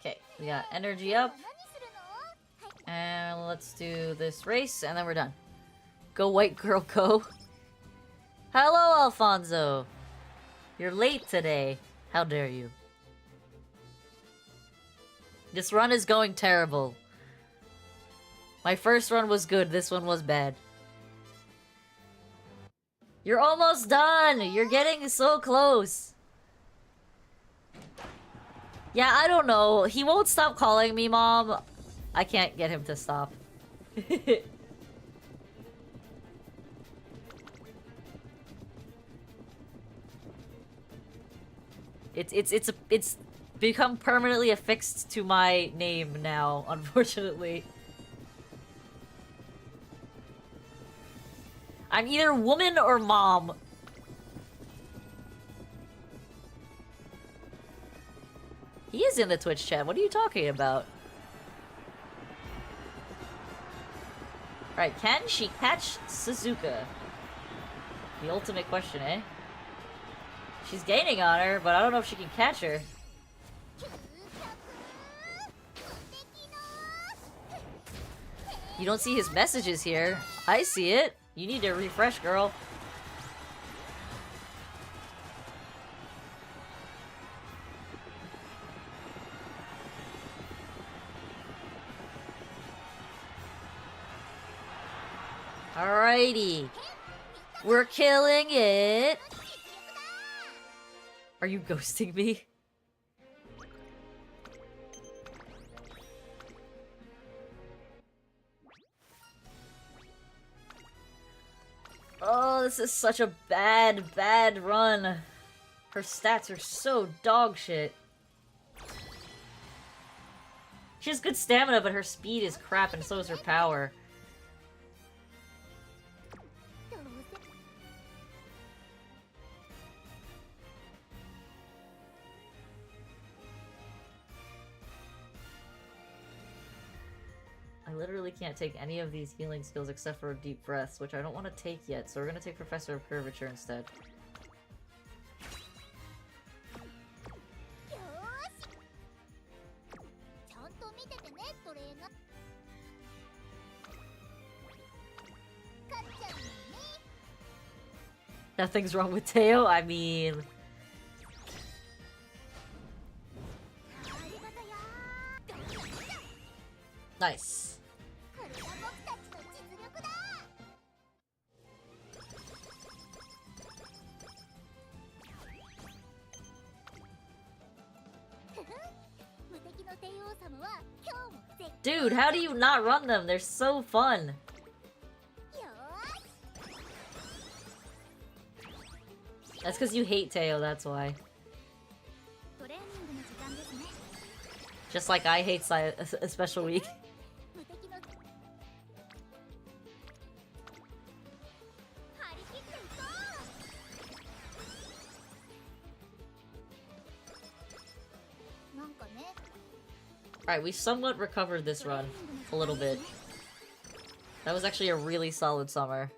Okay, we got energy up. And let's do this race, and then we're done. Go, white girl, go. Hello, Alfonso. You're late today. How dare you? This run is going terrible. My first run was good, this one was bad. You're almost done! You're getting so close. Yeah, I don't know. He won't stop calling me Mom. I can't get him to stop. It's become permanently affixed to my name now, unfortunately. I'm either woman or mom. He is in the Twitch chat. What are you talking about? Alright, can she catch Suzuka? The ultimate question, eh? She's gaining on her, but I don't know if she can catch her. You don't see his messages here. I see it. You need to refresh, girl. Alrighty. We're killing it. Are you ghosting me? Oh, this is such a bad run. Her stats are so dog shit. She has good stamina, but her speed is crap, and so is her power. I literally can't take any of these healing skills except for deep breaths, which I don't want to take yet, so we're gonna take Professor of Curvature instead. Nothing's wrong with Teo? I mean... Nice. Dude, how do you not run them? They're so fun. That's because you hate Teo, that's why. Just like I hate a special week. Alright, we somewhat recovered this run. A little bit. That was actually a really solid summer.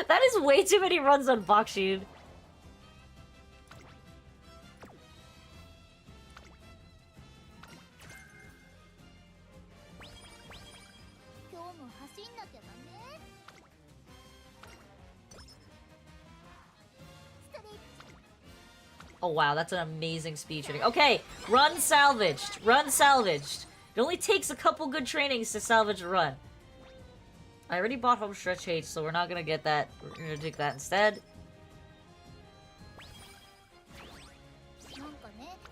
That is way too many runs on Bakshin. Oh wow, that's an amazing speed training. Okay, run salvaged. Run salvaged. It only takes a couple good trainings to salvage a run. I already bought home stretch H, so we're not gonna get that. We're gonna take that instead.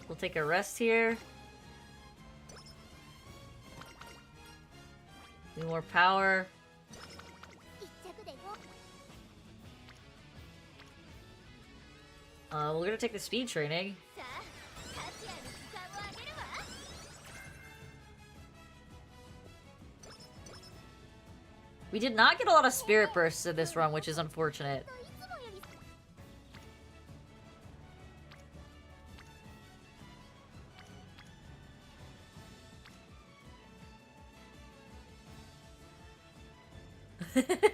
We'll take a rest here. Need more power. We're gonna take the speed training. We did not get a lot of spirit bursts in this run, which is unfortunate.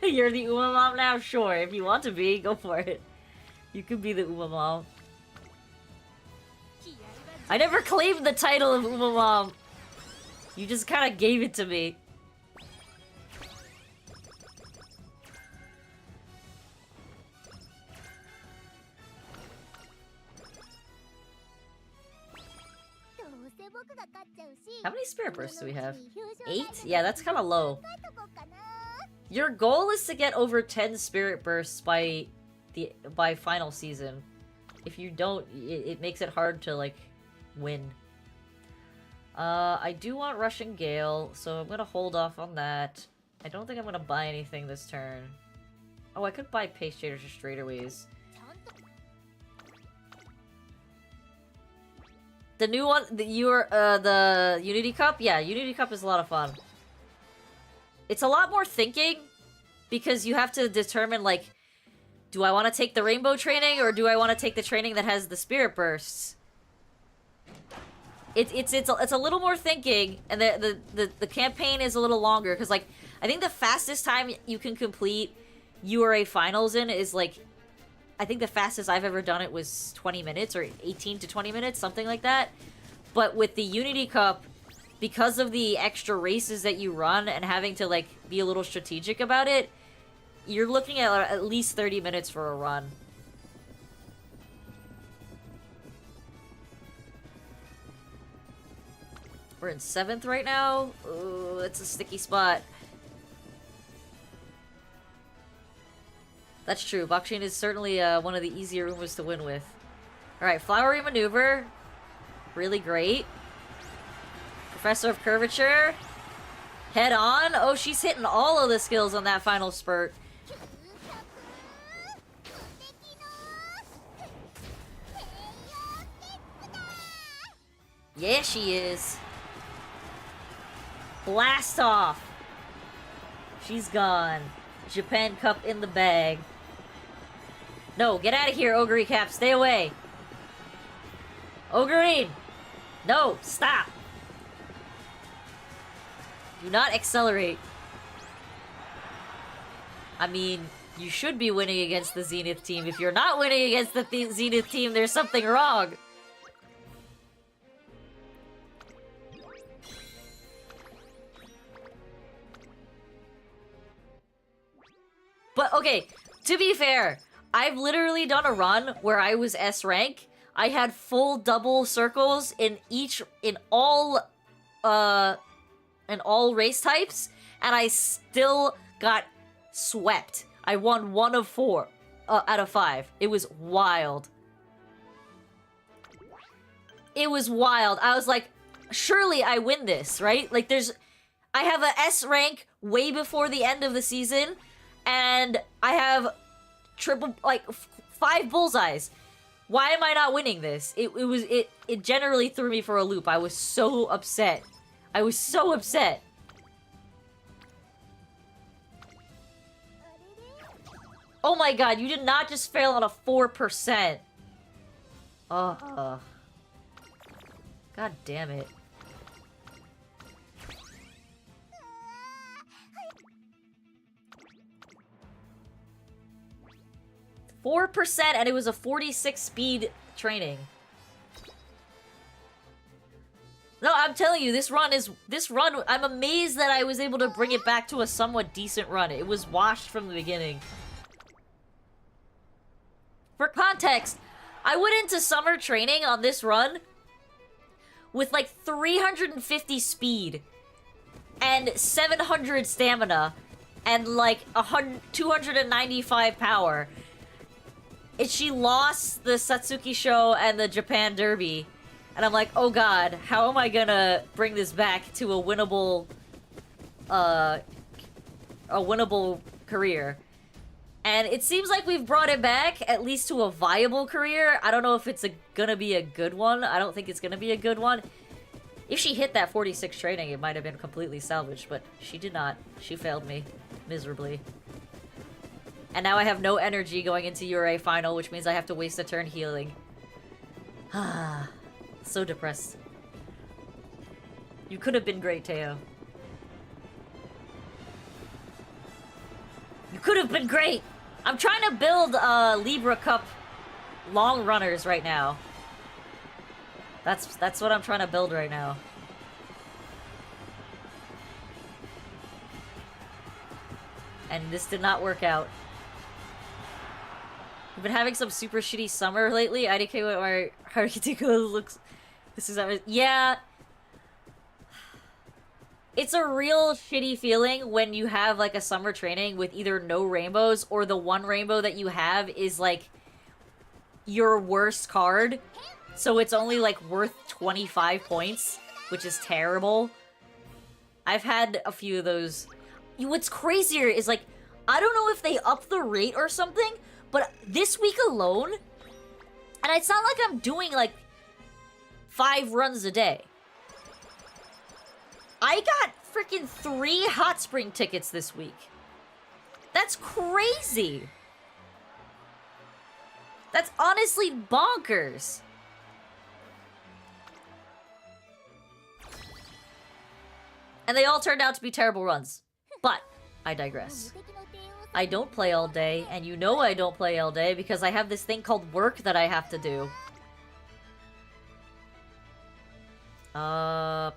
You're the Uma Mom now? Sure, if you want to be, go for it. You could be the Uma Mom. I never claimed the title of Uma Mom. You just kind of gave it to me. How many spirit bursts do we have? 8? Yeah, that's kind of low. Your goal is to get over 10 spirit bursts by final season. If you don't, it makes it hard to like win. I do want Rushing Gale, so I'm gonna hold off on that. I don't think I'm gonna buy anything this turn. Oh, I could buy Pace Shaders or Straightaways. The new one, the Unity Cup? Yeah, Unity Cup is a lot of fun. It's a lot more thinking, because you have to determine, like, do I want to take the rainbow training, or do I want to take the training that has the spirit bursts? It's a little more thinking, and the campaign is a little longer, because, like, I think the fastest time you can complete URA finals in is, like, I think the fastest I've ever done it was 20 minutes, or 18 to 20 minutes, something like that. But with the Unity Cup, because of the extra races that you run and having to, like, be a little strategic about it, you're looking at least 30 minutes for a run. We're in 7th right now. Ooh, that's a sticky spot. That's true. Bakushin is certainly one of the easier Umas to win with. Alright, Flowery Maneuver. Really great. Professor of Curvature. Head on. Oh, she's hitting all of the skills on that final spurt. Yeah, she is. Blast off. She's gone. Japan Cup in the bag. No, get out of here, Ogre Cap. Stay away. Ogreen! No, stop. Do not accelerate. I mean, you should be winning against the Zenith team. If you're not winning against the Zenith team, there's something wrong. But, okay, to be fair, I've literally done a run where I was S rank. I had full double circles in all race types, and I still got swept. I won 1 of 4 out of 5. It was wild. It was wild. I was like, surely I win this, right? Like, I have a S rank way before the end of the season, and I have triple, like, 5 bullseyes. Why am I not winning this? It generally threw me for a loop. I was so upset. I was so upset. Oh my god, you did not just fail on a 4%. God damn it. 4%, and it was a 46 speed training. No, I'm telling you, this run, I'm amazed that I was able to bring it back to a somewhat decent run. It was washed from the beginning. For context, I went into summer training on this run with like 350 speed and 700 stamina and like 295 power. And she lost the Satsuki show and the Japan Derby. And I'm like, oh god, how am I gonna bring this back to a winnable career? And it seems like we've brought it back, at least to a viable career. I don't know if it's gonna be a good one. I don't think it's gonna be a good one. If she hit that 46 training, it might have been completely salvaged, but she did not. She failed me miserably. And now I have no energy going into URA final, which means I have to waste a turn healing. Ah, so depressed. You could have been great, Teo. You could have been great! I'm trying to build Libra Cup long runners right now. That's what I'm trying to build right now. And this did not work out. I've been having some super shitty summer lately. IDK what my Harikitiko looks... This is... Yeah. It's a real shitty feeling when you have, like, a summer training with either no rainbows or the one rainbow that you have is, like, your worst card. So it's only, like, worth 25 points, which is terrible. I've had a few of those. What's crazier is, like, I don't know if they upped the rate or something, but this week alone, and it's not like I'm doing, like, 5 runs a day. I got freaking 3 hot spring tickets this week. That's crazy. That's honestly bonkers. And they all turned out to be terrible runs. But I digress. I don't play all day, and you know I don't play all day because I have this thing called work that I have to do.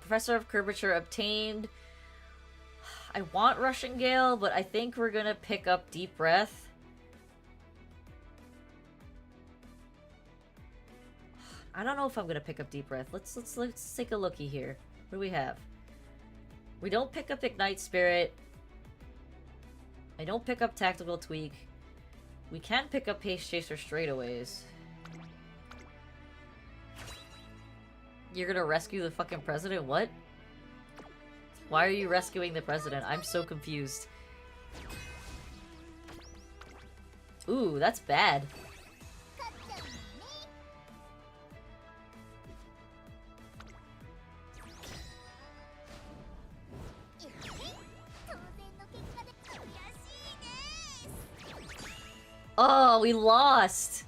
Professor of Curvature obtained. I want Russian Gale, but I think we're gonna pick up Deep Breath. I don't know if I'm gonna pick up Deep Breath. Let's take a looky here. What do we have? We don't pick up Ignite Spirit. I don't pick up Tactical Tweak. We can pick up Pace Chaser straightaways. You're gonna rescue the fucking president? What? Why are you rescuing the president? I'm so confused. Ooh, that's bad. Oh, we lost!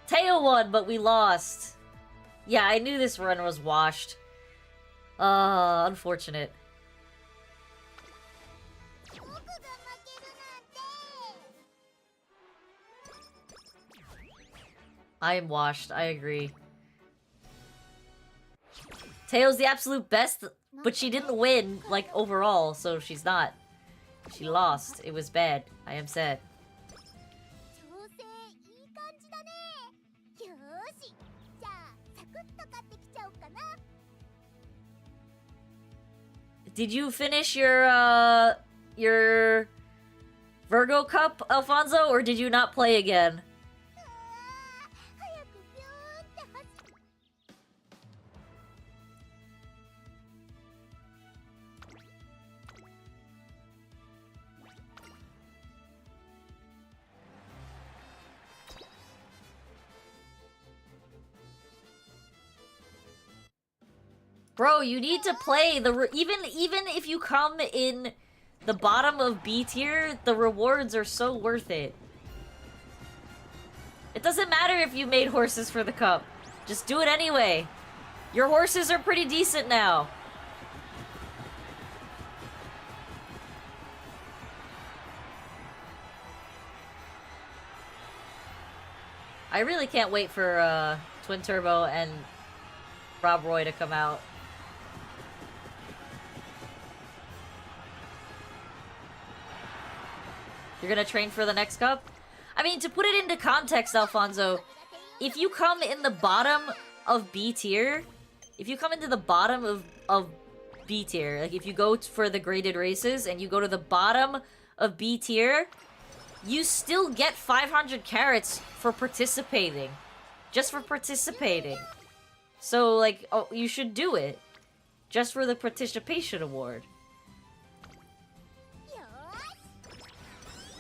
Teo won, but we lost. Yeah, I knew this run was washed. Unfortunate. I am washed, I agree. Teo's the absolute best, but she didn't win, like, overall, so she's not. She lost. It was bad. I am sad. Did you finish your Virgo Cup, Alfonso, or did you not play again? Bro, you need to play the even if you come in the bottom of B tier, the rewards are so worth it. It doesn't matter if you made horses for the cup. Just do it anyway. Your horses are pretty decent now. I really can't wait for Twin Turbo and Rob Roy to come out. You're gonna train for the next cup? I mean, to put it into context, Alfonso, if you come in the bottom of B tier, if you come into the bottom of B tier, like if you go for the graded races and you go to the bottom of B tier, you still get 500 carats for participating. Just for participating. So, like, oh, you should do it. Just for the participation award.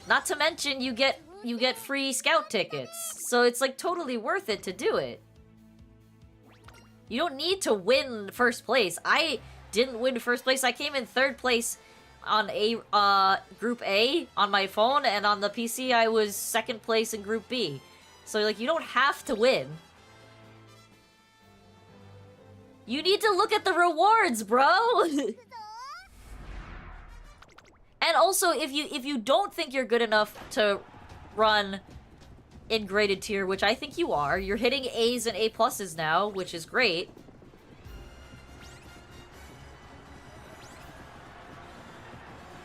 Not to mention, you get free scout tickets. So it's, like, totally worth it to do it. You don't need to win first place. I didn't win first place. I came in third place on Group A on my phone, and on the PC I was second place in Group B. So, like, you don't have to win. You need to look at the rewards, bro! And also, if you don't think you're good enough to run in graded tier, which I think you are, you're hitting A's and A pluses now, which is great.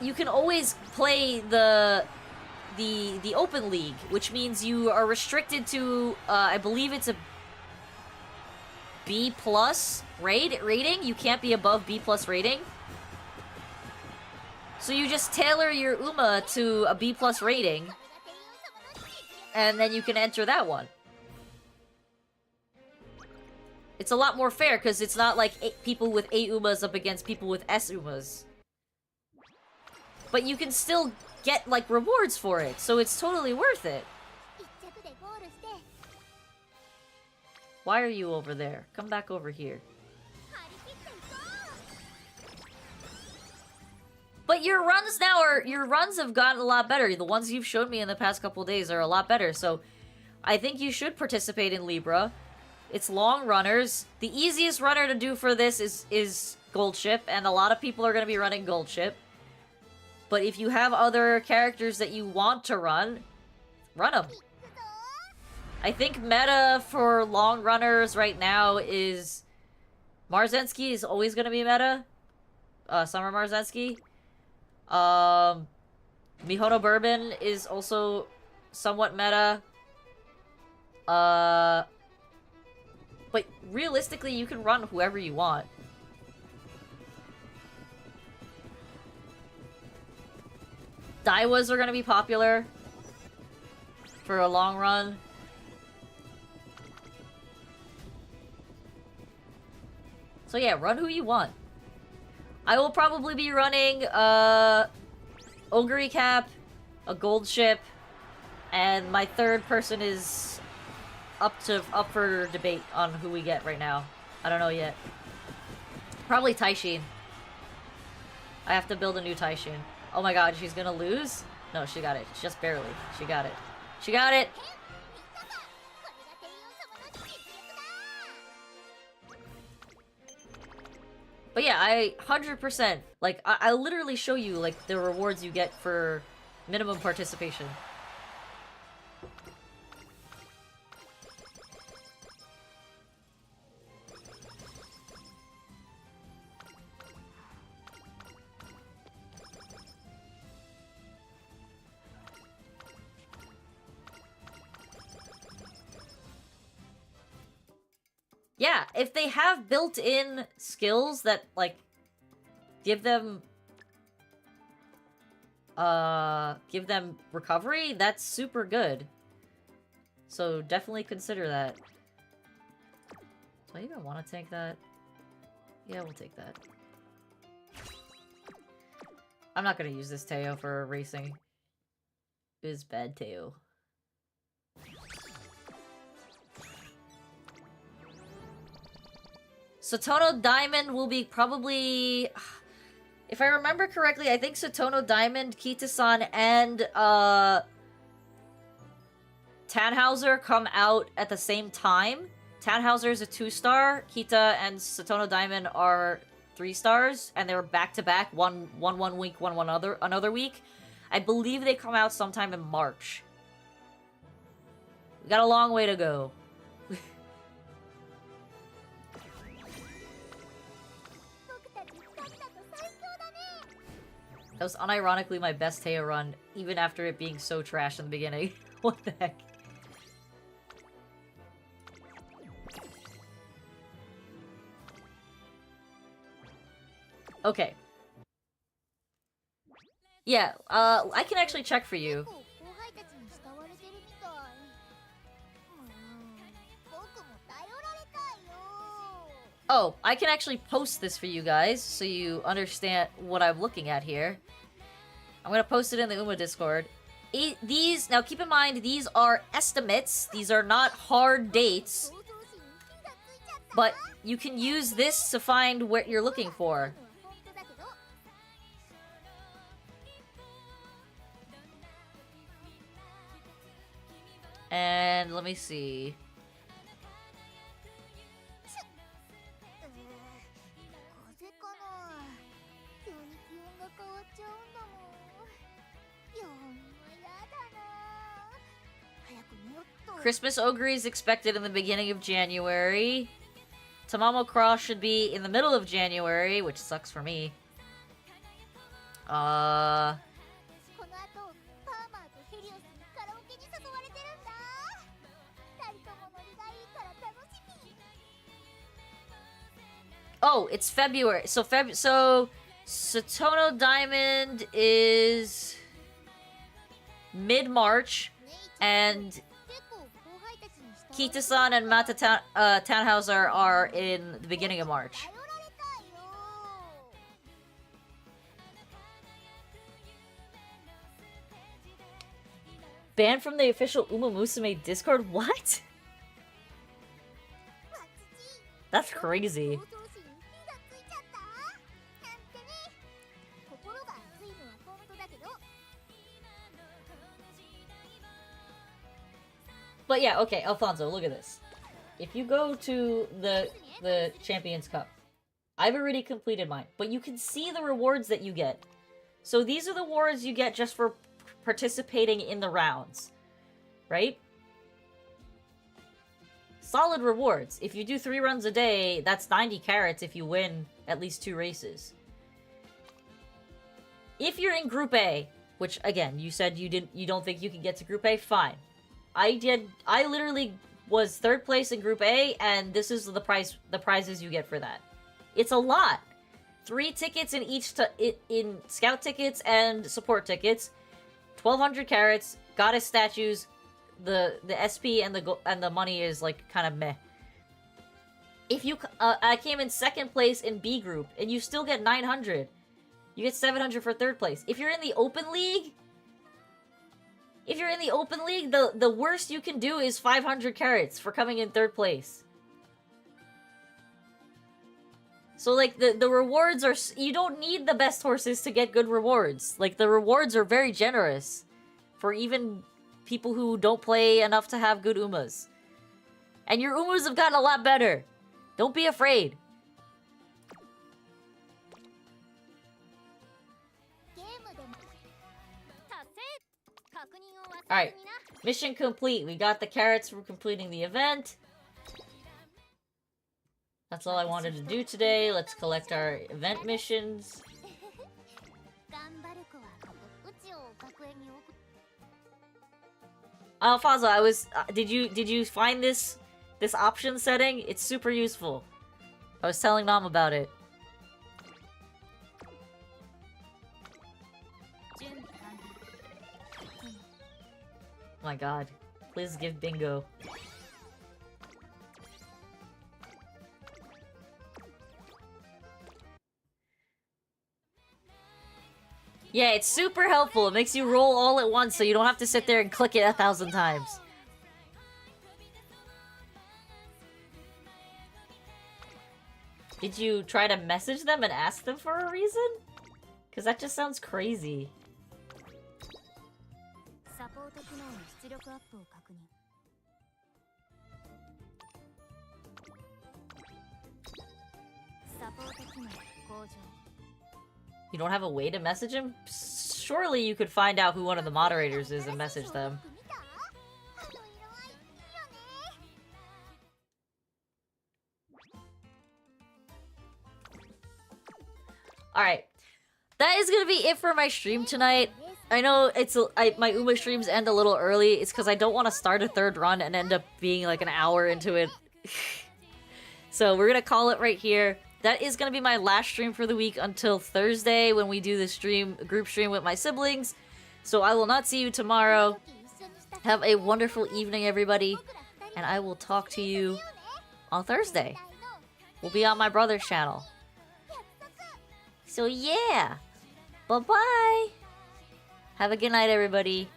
You can always play the open league, which means you are restricted to I believe it's a B plus rating. You can't be above B plus rating. So you just tailor your Uma to a B plus rating, and then you can enter that one. It's a lot more fair because it's not like people with A Umas up against people with S Umas. But you can still get, like, rewards for it, so it's totally worth it. Why are you over there? Come back over here. But your runs now your runs have gotten a lot better. The ones you've shown me in the past couple days are a lot better, so I think you should participate in Libra. It's long runners. The easiest runner to do for this is Gold Ship, and a lot of people are going to be running Gold Ship. But if you have other characters that you want to run them. I think meta for long runners right now is... Marzensky is always going to be meta. Summer Marzensky. Mihono Bourbon is also somewhat meta. But realistically, you can run whoever you want. Daiwas are gonna be popular for a long run. So yeah, run who you want. I will probably be running Ogre Cap, a Gold Ship, and my third person is up for debate on who we get right now. I don't know yet. Probably Taishin. I have to build a new Taishin. Oh my god, she's gonna lose? No, she got it. Just barely. She got it. She got it! But yeah, I 100%, like, I literally show you, like, the rewards you get for minimum participation. Yeah, if they have built-in skills that, like, give them recovery, that's super good. So definitely consider that. Do I even want to take that? Yeah, we'll take that. I'm not gonna use this Teo for racing. It is bad Teo. Sotono Diamond will be probably... If I remember correctly, I think Sotono Diamond, Kita-san, and Tannhauser come out at the same time. Tannhauser is a 2-star, Kita and Sotono Diamond are 3 stars, and they're back-to-back, one week, one another week. I believe they come out sometime in March. We got a long way to go. That was unironically my best Teo run, even after it being so trash in the beginning. What the heck? Okay. Yeah, I can actually check for you. 後輩たちに慕われてるみたい。僕も頼られたいよ。 Oh, I can actually post this for you guys so you understand what I'm looking at here. I'm gonna post it in the Uma Discord. These, now keep in mind, these are estimates. These are not hard dates. 創造心に火がついちゃった。 But you can use this to find what you're looking for. 本当だけど。 And let me see. 風かな。急に気温が変わっちゃうんだもん。いやだな。早く寝よっと。 Christmas Ogre is expected in the beginning of January. Tamamo Cross should be in the middle of January, which sucks for me. この後パーマーとヘリオスにカラオケに誘われてるんだ。二人ともノリがいいから楽しみ。 Oh, it's February. So Satono Diamond is mid-March, and 結構後輩たちに慕われてる。 Kita-san and Mata Tannhauser are in the beginning of March. 頼られたいよ。 Banned from the official Umamusume Discord? What? わっちち。 That's crazy. 創造心に火がついちゃったなんてね。心が熱いのは本当だけど。 But yeah, okay, Alfonso, look at this. If you go to the Champions Cup, I've already completed mine, but you can see the rewards that you get. So these are the rewards you get just for participating in the rounds, right? Solid rewards. If you do 3 runs a day, that's 90 carats if you win at least 2 races. If you're in Group A, which again, you said you don't think you can get to Group A, fine. I literally was 3rd place in Group A, and this is the prizes you get for that. It's a lot. 3 tickets in each in scout tickets and support tickets, 1,200 carats, goddess statues, the SP and the money is like kind of meh. If you I came in 2nd place in B group, and you still get 900. You get 700 for 3rd place. If you're in the open league, the worst you can do is 500 carats for coming in 3rd place. So, like, the rewards are... You don't need the best horses to get good rewards. Like, the rewards are very generous for even people who don't play enough to have good Umas. And your Umas have gotten a lot better. Don't be afraid. ゲームでも達成。確認を忘れ Alright. ずにな。 Mission complete. We got the carrots for completing the event. That's all I wanted to do today. Let's collect our event missions. 頑張る子はうちを学園に送っ Alfonso, I was did you find this option setting? It's super useful. I was telling Mom about it. Oh my god. Please give bingo. Yeah, it's super helpful. It makes you roll all at once so you don't have to sit there and click it 1,000 times. Did you try to message them and ask them for a reason? Because that just sounds crazy. サポート機能の出力アップを確認。サポート機能向上。 You don't have a way to message him? Surely you could find out who one of the moderators is and message them. 見た？あの色合いいいよね。 Alright. That is gonna be it for my stream tonight. I know my Uma streams end a little early. It's because I don't want to start a 3rd run and end up being like an hour into it. So we're gonna call it right here. that is gonna be my last stream for the week until Thursday when we do the group stream with my siblings. So I will not see you tomorrow. Have a wonderful evening, everybody, and I will talk to you on Thursday. We'll be on my brother's channel. So yeah, bye-bye. Have a good night, everybody.